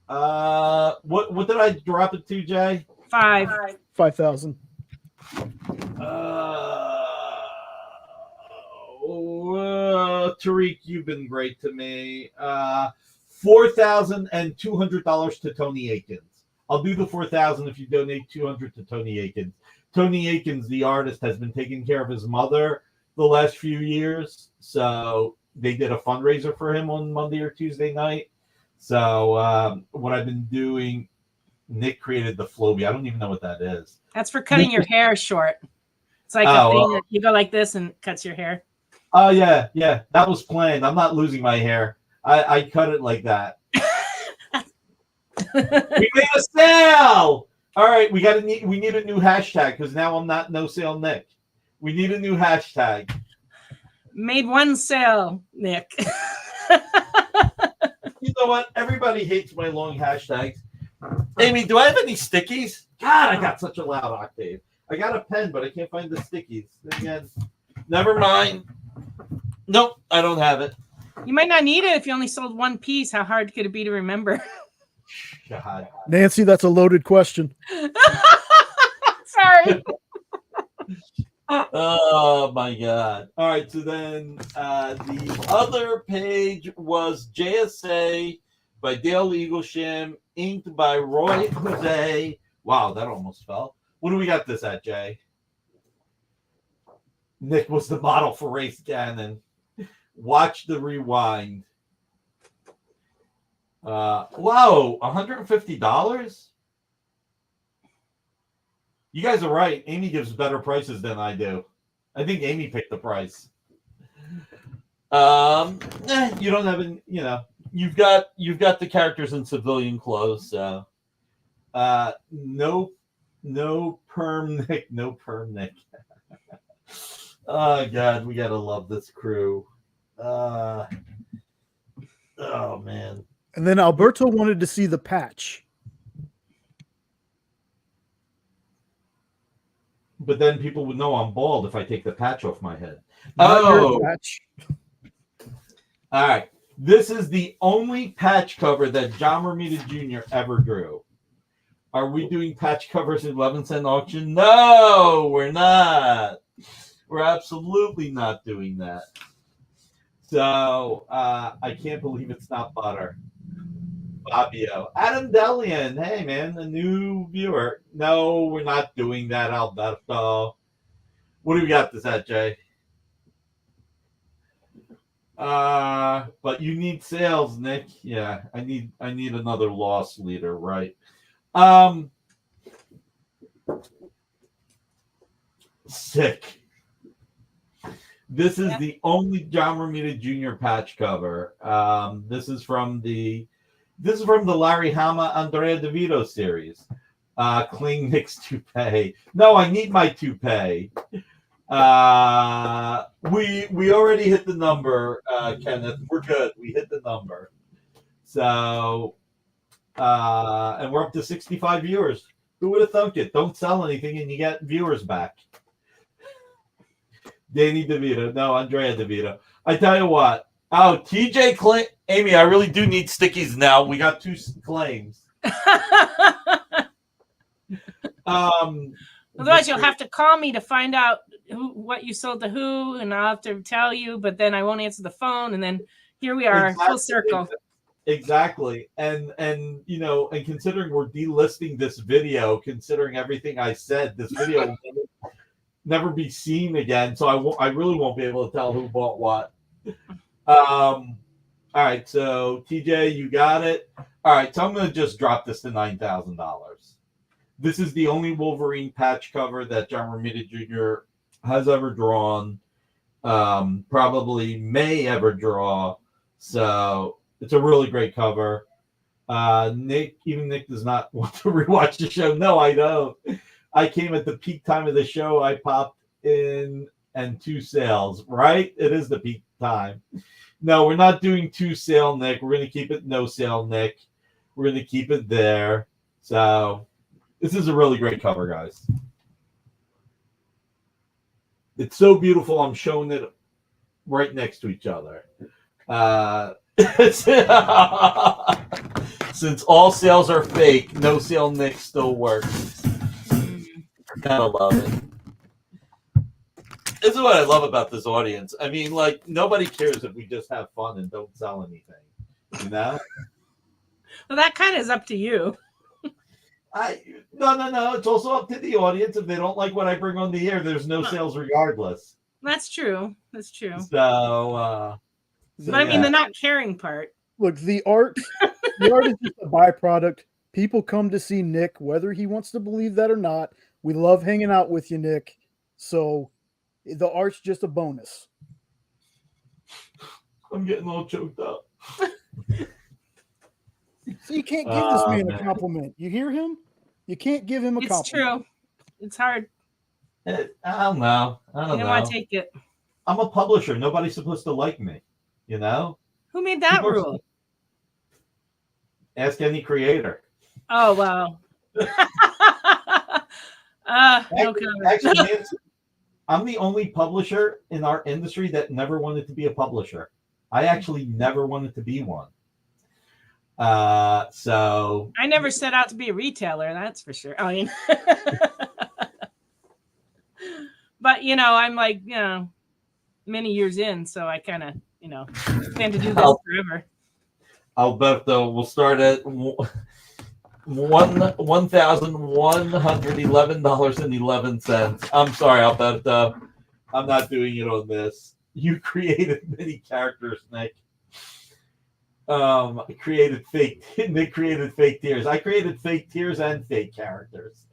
What did I drop it to, Jay? 5,000. Tariq, you've been great to me. $4,200 to Tony Akins. I'll do the 4,000 if you donate 200 to Tony Akins. Tony Akins, the artist, has been taking care of his mother the last few years, so they did a fundraiser for him on Monday or Tuesday night. So what I've been doing, Nick created the Floby. I don't even know what that is. That's for cutting your hair short. It's like a thing that you go like this and it cuts your hair. Oh yeah, that was planned. I'm not losing my hair. I cut it like that. We made a sale. All right, we need a new hashtag because now I'm not No Sale Nick. We need a new hashtag. Made one sale, Nick. You know what? Everybody hates my long hashtags. Amy, do I have any stickies? God, I got such a loud octave. I got a pen, but I can't find the stickies. Again, never mind. Nope, I don't have it. You might not need it if you only sold one piece. How hard could it be to remember? God. Nancy, that's a loaded question. Sorry. Oh my God. All right, so then the other page was JSA by Dale Eaglesham, inked by Roy Jose. Wow, that almost fell. What do we got this at, Jay? Nick was the model for Race Cannon. Watch the rewind. Wow, $150? You guys are right. Amy gives better prices than I do. I think Amy picked the price. You don't have any, you've got the characters in civilian clothes, so no perm Nick. Oh God, we gotta love this crew. Oh man. And then Alberto wanted to see the patch. But then people would know I'm bald if I take the patch off my head. Not your patch. All right. This is the only patch cover that John Romita Jr. ever drew. Are we doing patch covers at 11-cent auction? No, we're not. We're absolutely not doing that. So I can't believe it's not butter. Fabio. Adam Delian. Hey, man, a new viewer. No, we're not doing that, Alberto. What do we got this at, Jay? But you need sales, Nick. Yeah, I need another loss leader, right? Sick. This is the only John Romita Jr. patch cover. This is from the Larry Hama Andrea DeVito series. Cling Nick's toupee. No, I need my toupee. We already hit the number, Kenneth. We're good. We hit the number. So, and we're up to 65 viewers. Who would have thunk it? Don't sell anything and you get viewers back. Danny DeVito. No, Andrea DeVito. I tell you what. Oh, TJ claim. Amy, I really do need stickies now. We got 2 claims. Otherwise, you'll have to call me to find out what you sold to who, and I'll have to tell you, but then I won't answer the phone, and then here we are, full circle. Exactly. And considering we're delisting this video, considering everything I said, this video will never be seen again, so I really won't be able to tell who bought what. All right, so TJ, you got it. All right, so I'm going to just drop this to $9,000. This is the only Wolverine patch cover that John Romita Jr. has ever drawn, probably may ever draw. So it's a really great cover. Nick does not want to rewatch the show. No, I don't. I came at the peak time of the show. I popped in and 2 sales, right? It is the peak time. No, we're not doing 2 sale, Nick. We're going to keep it no sale, Nick. We're going to keep it there. So This is a really great cover, guys. It's so beautiful. I'm showing it right next to each other. Since all sales are fake, no sale Nick still works. Gotta love it. This is what I love about this audience. I mean, like, nobody cares if we just have fun and don't sell anything. You know? Well, that kind of is up to you. No. It's also up to the audience. If they don't like what I bring on the air, there's no sales regardless. That's true. That's true. So, but I mean, the not caring part. Look, the art is just a byproduct. People come to see Nick, whether he wants to believe that or not. We love hanging out with you, Nick. So the art's just a bonus. I'm getting a little choked up. So you can't give this man a compliment. You hear him? You can't give him a compliment. It's true. It's hard. I don't know. I don't want to take it. I'm a publisher. Nobody's supposed to like me. You know? Who made that rule? Ask any creator. Oh, wow. No comment. Actually, Nancy, I'm the only publisher in our industry that never wanted to be a publisher. I actually never wanted to be one. So I never set out to be a retailer, that's for sure. I mean, but I'm like, many years in, so I kind of, plan to do this forever. Alberto, we'll start at $1,111.11. I'm sorry, Alberto. I'm not doing it on this. You created many characters, Nick. Nick created fake tears. I created fake tears and fake characters.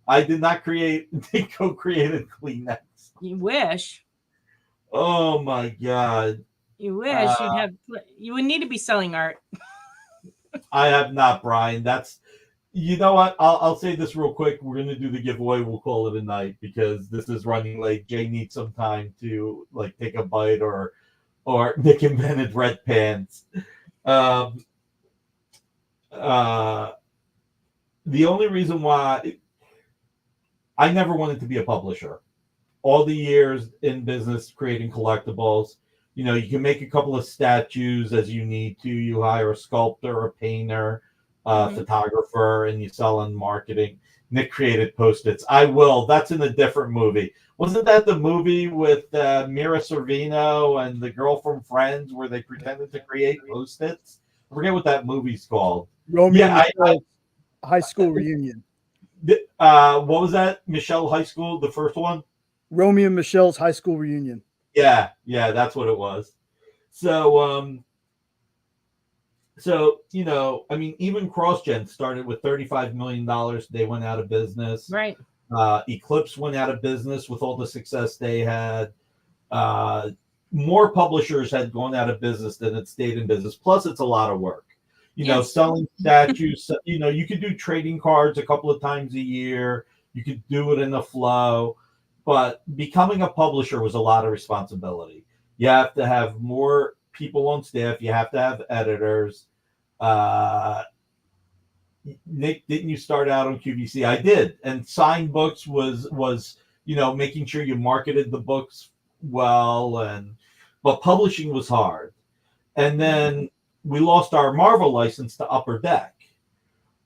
I did not create. Nick co-created Kleenex. You wish. Oh my God. You wish you would need to be selling art. I have not, Brian. You know what? I'll say this real quick. We're gonna do the giveaway. We'll call it a night because this is running late. Jay needs some time to take a bite, or Nick invented red pants. The only reason why I never wanted to be a publisher. All the years in business creating collectibles, you can make a couple of statues as you need to. You hire a sculptor, a painter, photographer, and you sell in marketing. Nick created Post-its. That's in a different movie. Wasn't that the movie with Mira Sorvino and the girl from Friends where they pretended to create Post-its? I forget what that movie's called. Romeo and Michelle High School Reunion. What was that? Michelle High School, the first one? Romeo and Michelle's High School Reunion. Yeah, that's what it was. So, I mean, even CrossGen started with $35 million. They went out of business. Right. Eclipse went out of business with all the success they had. More publishers had gone out of business than it stayed in business. Plus, it's a lot of work. Selling statues. You could do trading cards a couple of times a year. You could do it in a flow. But becoming a publisher was a lot of responsibility. You have to have more people on staff. You have to have editors. Nick, didn't you start out on QVC? I did. And signed books was making sure you marketed the books well. But publishing was hard. And then we lost our Marvel license to Upper Deck.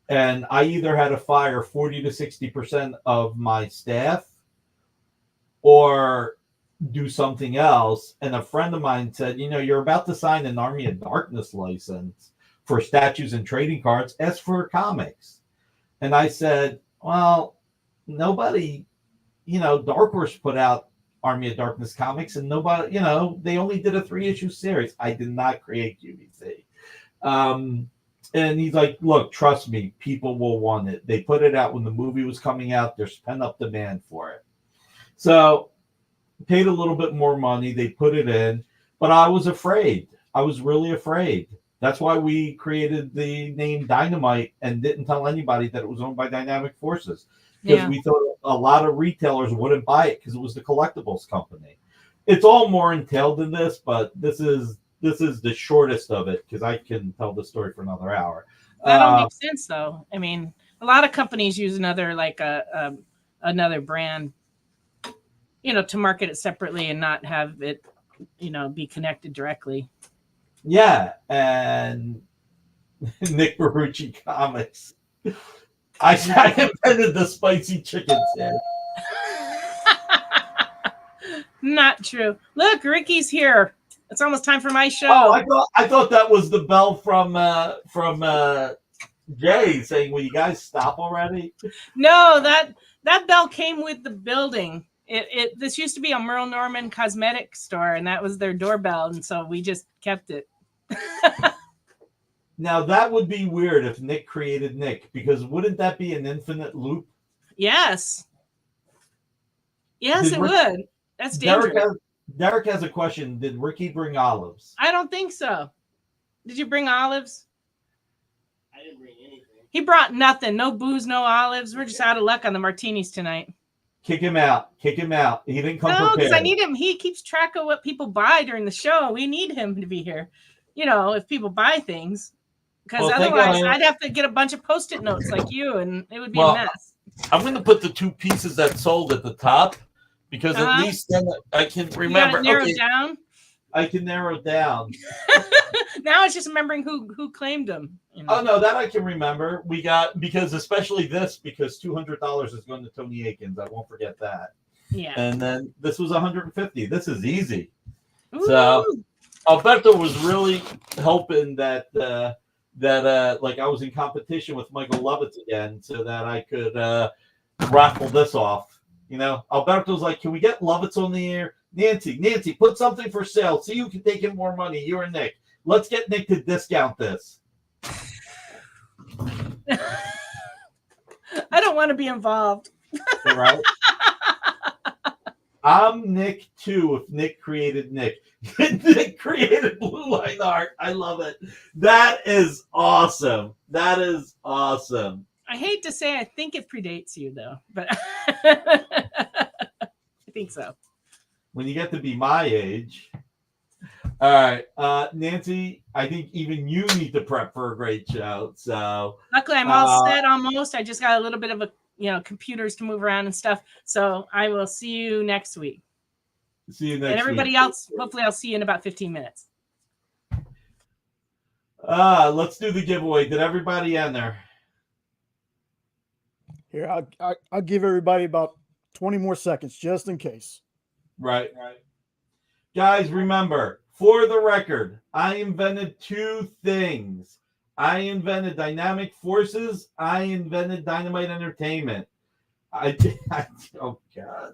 And I either had to fire 40 to 60% of my staff or do something else. And a friend of mine said, you're about to sign an Army of Darkness license for statues and trading cards. Ask for comics. And I said, well, nobody, Dark Horse put out Army of Darkness comics and nobody, they only did a 3-issue series. I did not create QVC. And he's like, look, trust me, people will want it. They put it out when the movie was coming out. There's pent-up demand for it. So paid a little bit more money. They put it in, but I was afraid. I was really afraid. That's why we created the name Dynamite and didn't tell anybody that it was owned by Dynamic Forces, because we thought a lot of retailers wouldn't buy it because it was the collectibles company. It's all more entailed in this, but this is the shortest of it because I can tell the story for another hour. That all makes sense, though. I mean, A lot of companies use another another brand, to market it separately and not have it, be connected directly. Yeah, and Nick Barucci Comics. I invented the spicy chicken sandwich. Not true. Look, Ricky's here. It's almost time for my show. Oh, I thought that was the bell from Jay saying, "Will you guys stop already?" No, that bell came with the building. This used to be a Merle Norman cosmetic store, and that was their doorbell, and so we just kept it. Now that would be weird if Nick created Nick, because wouldn't that be an infinite loop? Yes. Yes, it would. That's dangerous. Derek has a question. Did Ricky bring olives? I don't think so. Did you bring olives? I didn't bring anything. He brought nothing. No booze, no olives. We're just out of luck on the martinis tonight. Kick him out. Kick him out. He didn't come No, prepared. because I need him. He keeps track of what people buy during the show. We need him to be here. If people buy things. Because otherwise, I'd have to get a bunch of Post-it notes like you, and it would be a mess. I'm going to put the 2 pieces that sold at the top, because at least then I can remember. You narrow it down? I can narrow it down. Now it's just remembering who claimed them. Oh, no, that I can remember. We got, because especially this, because $200 is going to Tony Akins. I won't forget that. Yeah. And then this was $150. This is easy. Ooh. So Alberto was really hoping that like I was in competition with Michael Lovitz again, so that I could raffle this off. Alberto's like, "Can we get Lovitz on the air? Nancy, put something for sale so you can take in more money. You and Nick. Let's get Nick to discount this." I don't want to be involved. Right? I'm Nick too. If Nick created Nick. Nick created Blue Line Art. I love it. That is awesome. That is awesome. I hate to say I think it predates you, though, but I think so. When you get to be my age. All right. Nancy, I think even you need to prep for a great show. So luckily, I'm all set almost. I just got a little bit of computers to move around and stuff. So I will see you next week. See you next week. And everybody else, hopefully I'll see you in about 15 minutes. Let's do the giveaway. Did everybody enter? Here, I'll give everybody about 20 more seconds just in case. Right. Guys, remember, for the record, I invented 2 things. I invented Dynamic Forces. I invented Dynamite Entertainment. Oh, God.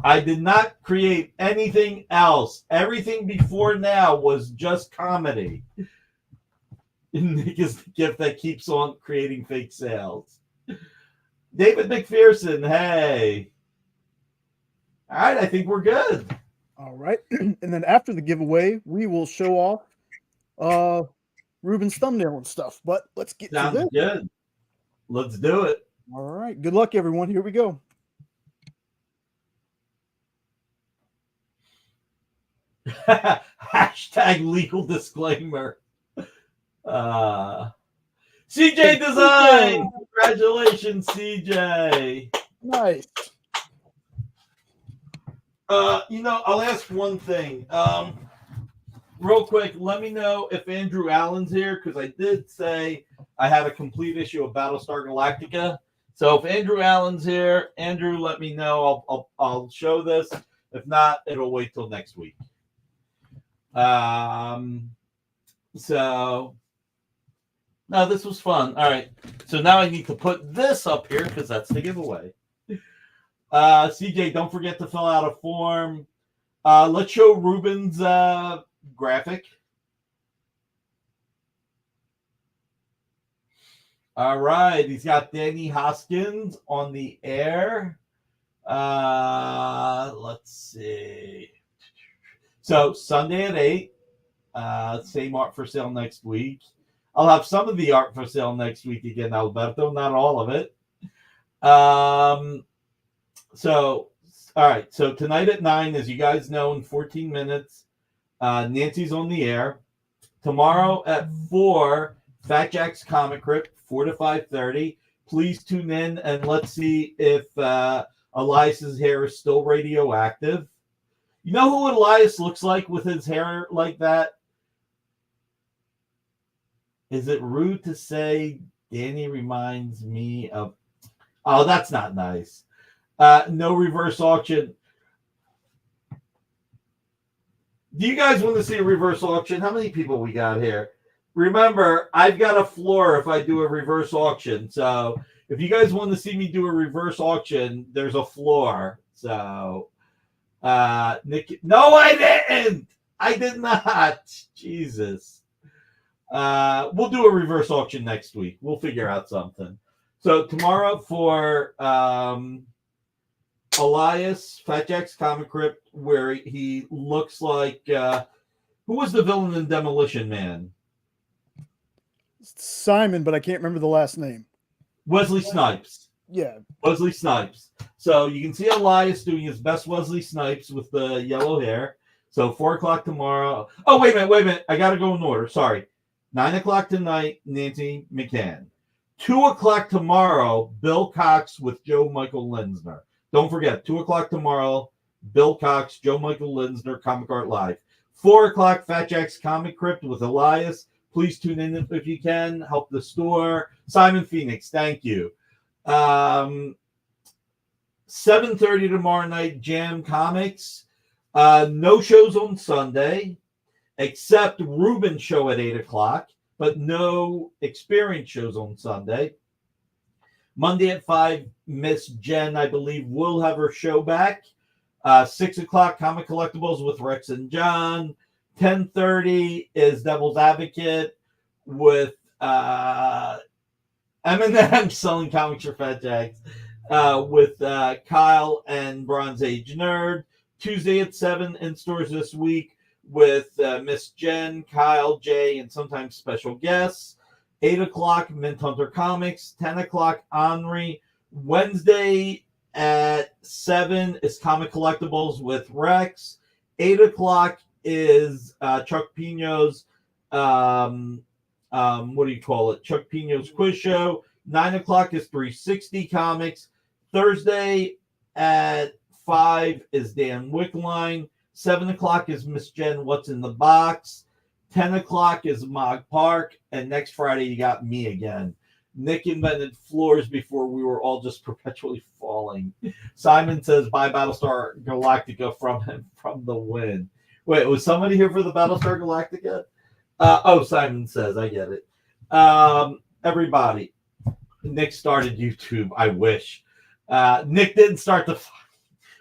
I did not create anything else. Everything before now was just comedy. Nick is the gift that keeps on creating fake sales. David McPherson, hey. All right, I think we're good. All right. And then after the giveaway, we will show off Ruben's thumbnail and stuff. But let's get to this. Good. Let's do it. All right. Good luck, everyone. Here we go. Hashtag legal disclaimer. CJ Design. Congratulations, CJ. Nice. I'll ask one thing. Real quick, let me know if Andrew Allen's here, because I did say I had a complete issue of Battlestar Galactica. So if Andrew Allen's here, Andrew, let me know. I'll show this. If not, it'll wait till next week. So no, this was fun. All right. So now I need to put this up here because that's the giveaway. CJ, don't forget to fill out a form. Let's show Ruben's graphic. All right. He's got Danny Hoskins on the air. Let's see. So Sunday at 8. Same art for sale next week. I'll have some of the art for sale next week again, Alberto, not all of it. So, all right. So tonight at 9, as you guys know, in 14 minutes, Nancy's on the air. Tomorrow at 4, Fat Jack's Comic Crypt, 4 to 5:30. Please tune in and let's see if Elias's hair is still radioactive. You know who Elias looks like with his hair like that? Is it rude to say Danny reminds me of... Oh, that's not nice. No reverse auction. Do you guys want to see a reverse auction? How many people we got here? Remember, I've got a floor if I do a reverse auction. So if you guys want to see me do a reverse auction, there's a floor. So, Nick, no, I didn't. I did not. Jesus. We'll do a reverse auction next week. We'll figure out something. So tomorrow for Elias, Fat Jack's Comic Crypt, where he looks like who was the villain in Demolition Man? Simon, but I can't remember the last name. Wesley Snipes. Yeah. Wesley Snipes. So you can see Elias doing his best Wesley Snipes with the yellow hair. So 4 o'clock tomorrow. Oh, wait a minute. I got to go in order. Sorry. 9 o'clock tonight, Nancy McCann. 2 o'clock tomorrow, Bill Cox with Joe Michael Linsner. Don't forget, 2 o'clock tomorrow, Bill Cox, Joe Michael Linsner, Comic Art Live. 4 o'clock, Fat Jack's Comic Crypt with Elias. Please tune in if you can. Help the store. Simon Phoenix, thank you. 7:30 tomorrow night, Jam Comics. No shows on Sunday, except Ruben's show at 8 o'clock, but no experience shows on Sunday. Monday at 5, Miss Jen, I believe, will have her show back. 6 o'clock, Comic Collectibles with Rex and John. 10:30 is Devil's Advocate with Eminem selling comics for Fat Jacks with Kyle and Bronze Age Nerd. Tuesday at 7 in stores this week with Miss Jen, Kyle, Jay, and sometimes special guests. 8 o'clock, Mint Hunter Comics. 10 o'clock, Henri. Wednesday at 7 is Comic Collectibles with Rex. 8 o'clock is Chuck Pino's, what do you call it? Chuck Pino's Quiz Show. 9 o'clock is 360 Comics. Thursday at 5 is Dan Wickline. 7 o'clock is Miss Jen, What's in the Box. 10 o'clock is Mog Park. And next Friday, you got me again. Nick invented floors before we were all just perpetually falling. Simon says, bye Battlestar Galactica from the win. Wait, was somebody here for the Battlestar Galactica? Simon says, I get it. Everybody, Nick started YouTube. I wish. Nick didn't start the...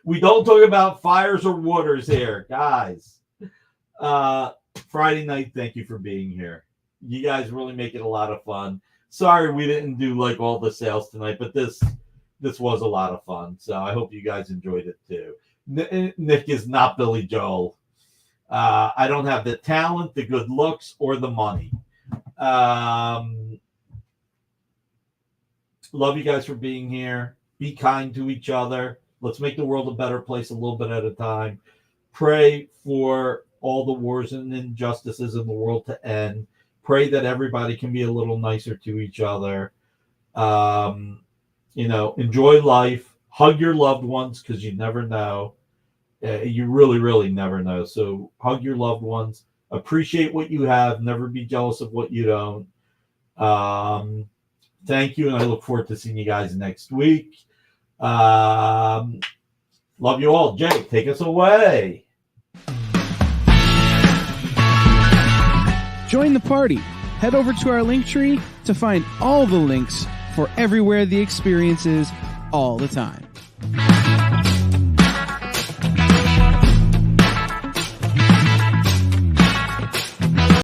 We don't talk about fires or waters here, guys. Friday night, thank you for being here. You guys really make it a lot of fun. Sorry we didn't do like all the sales tonight, but this was a lot of fun. So I hope you guys enjoyed it too. Nick is not Billy Joel. I don't have the talent, the good looks, or the money. Love you guys for being here. Be kind to each other. Let's make the world a better place a little bit at a time. Pray for all the wars and injustices in the world to end. Pray that everybody can be a little nicer to each other. Enjoy life. Hug your loved ones because you never know. You really, really never know. So hug your loved ones. Appreciate what you have. Never be jealous of what you don't. Thank you, and I look forward to seeing you guys next week. Love you all. Jake, take us away. Join the party. Head over to our link tree to find all the links for everywhere the experience is all the time.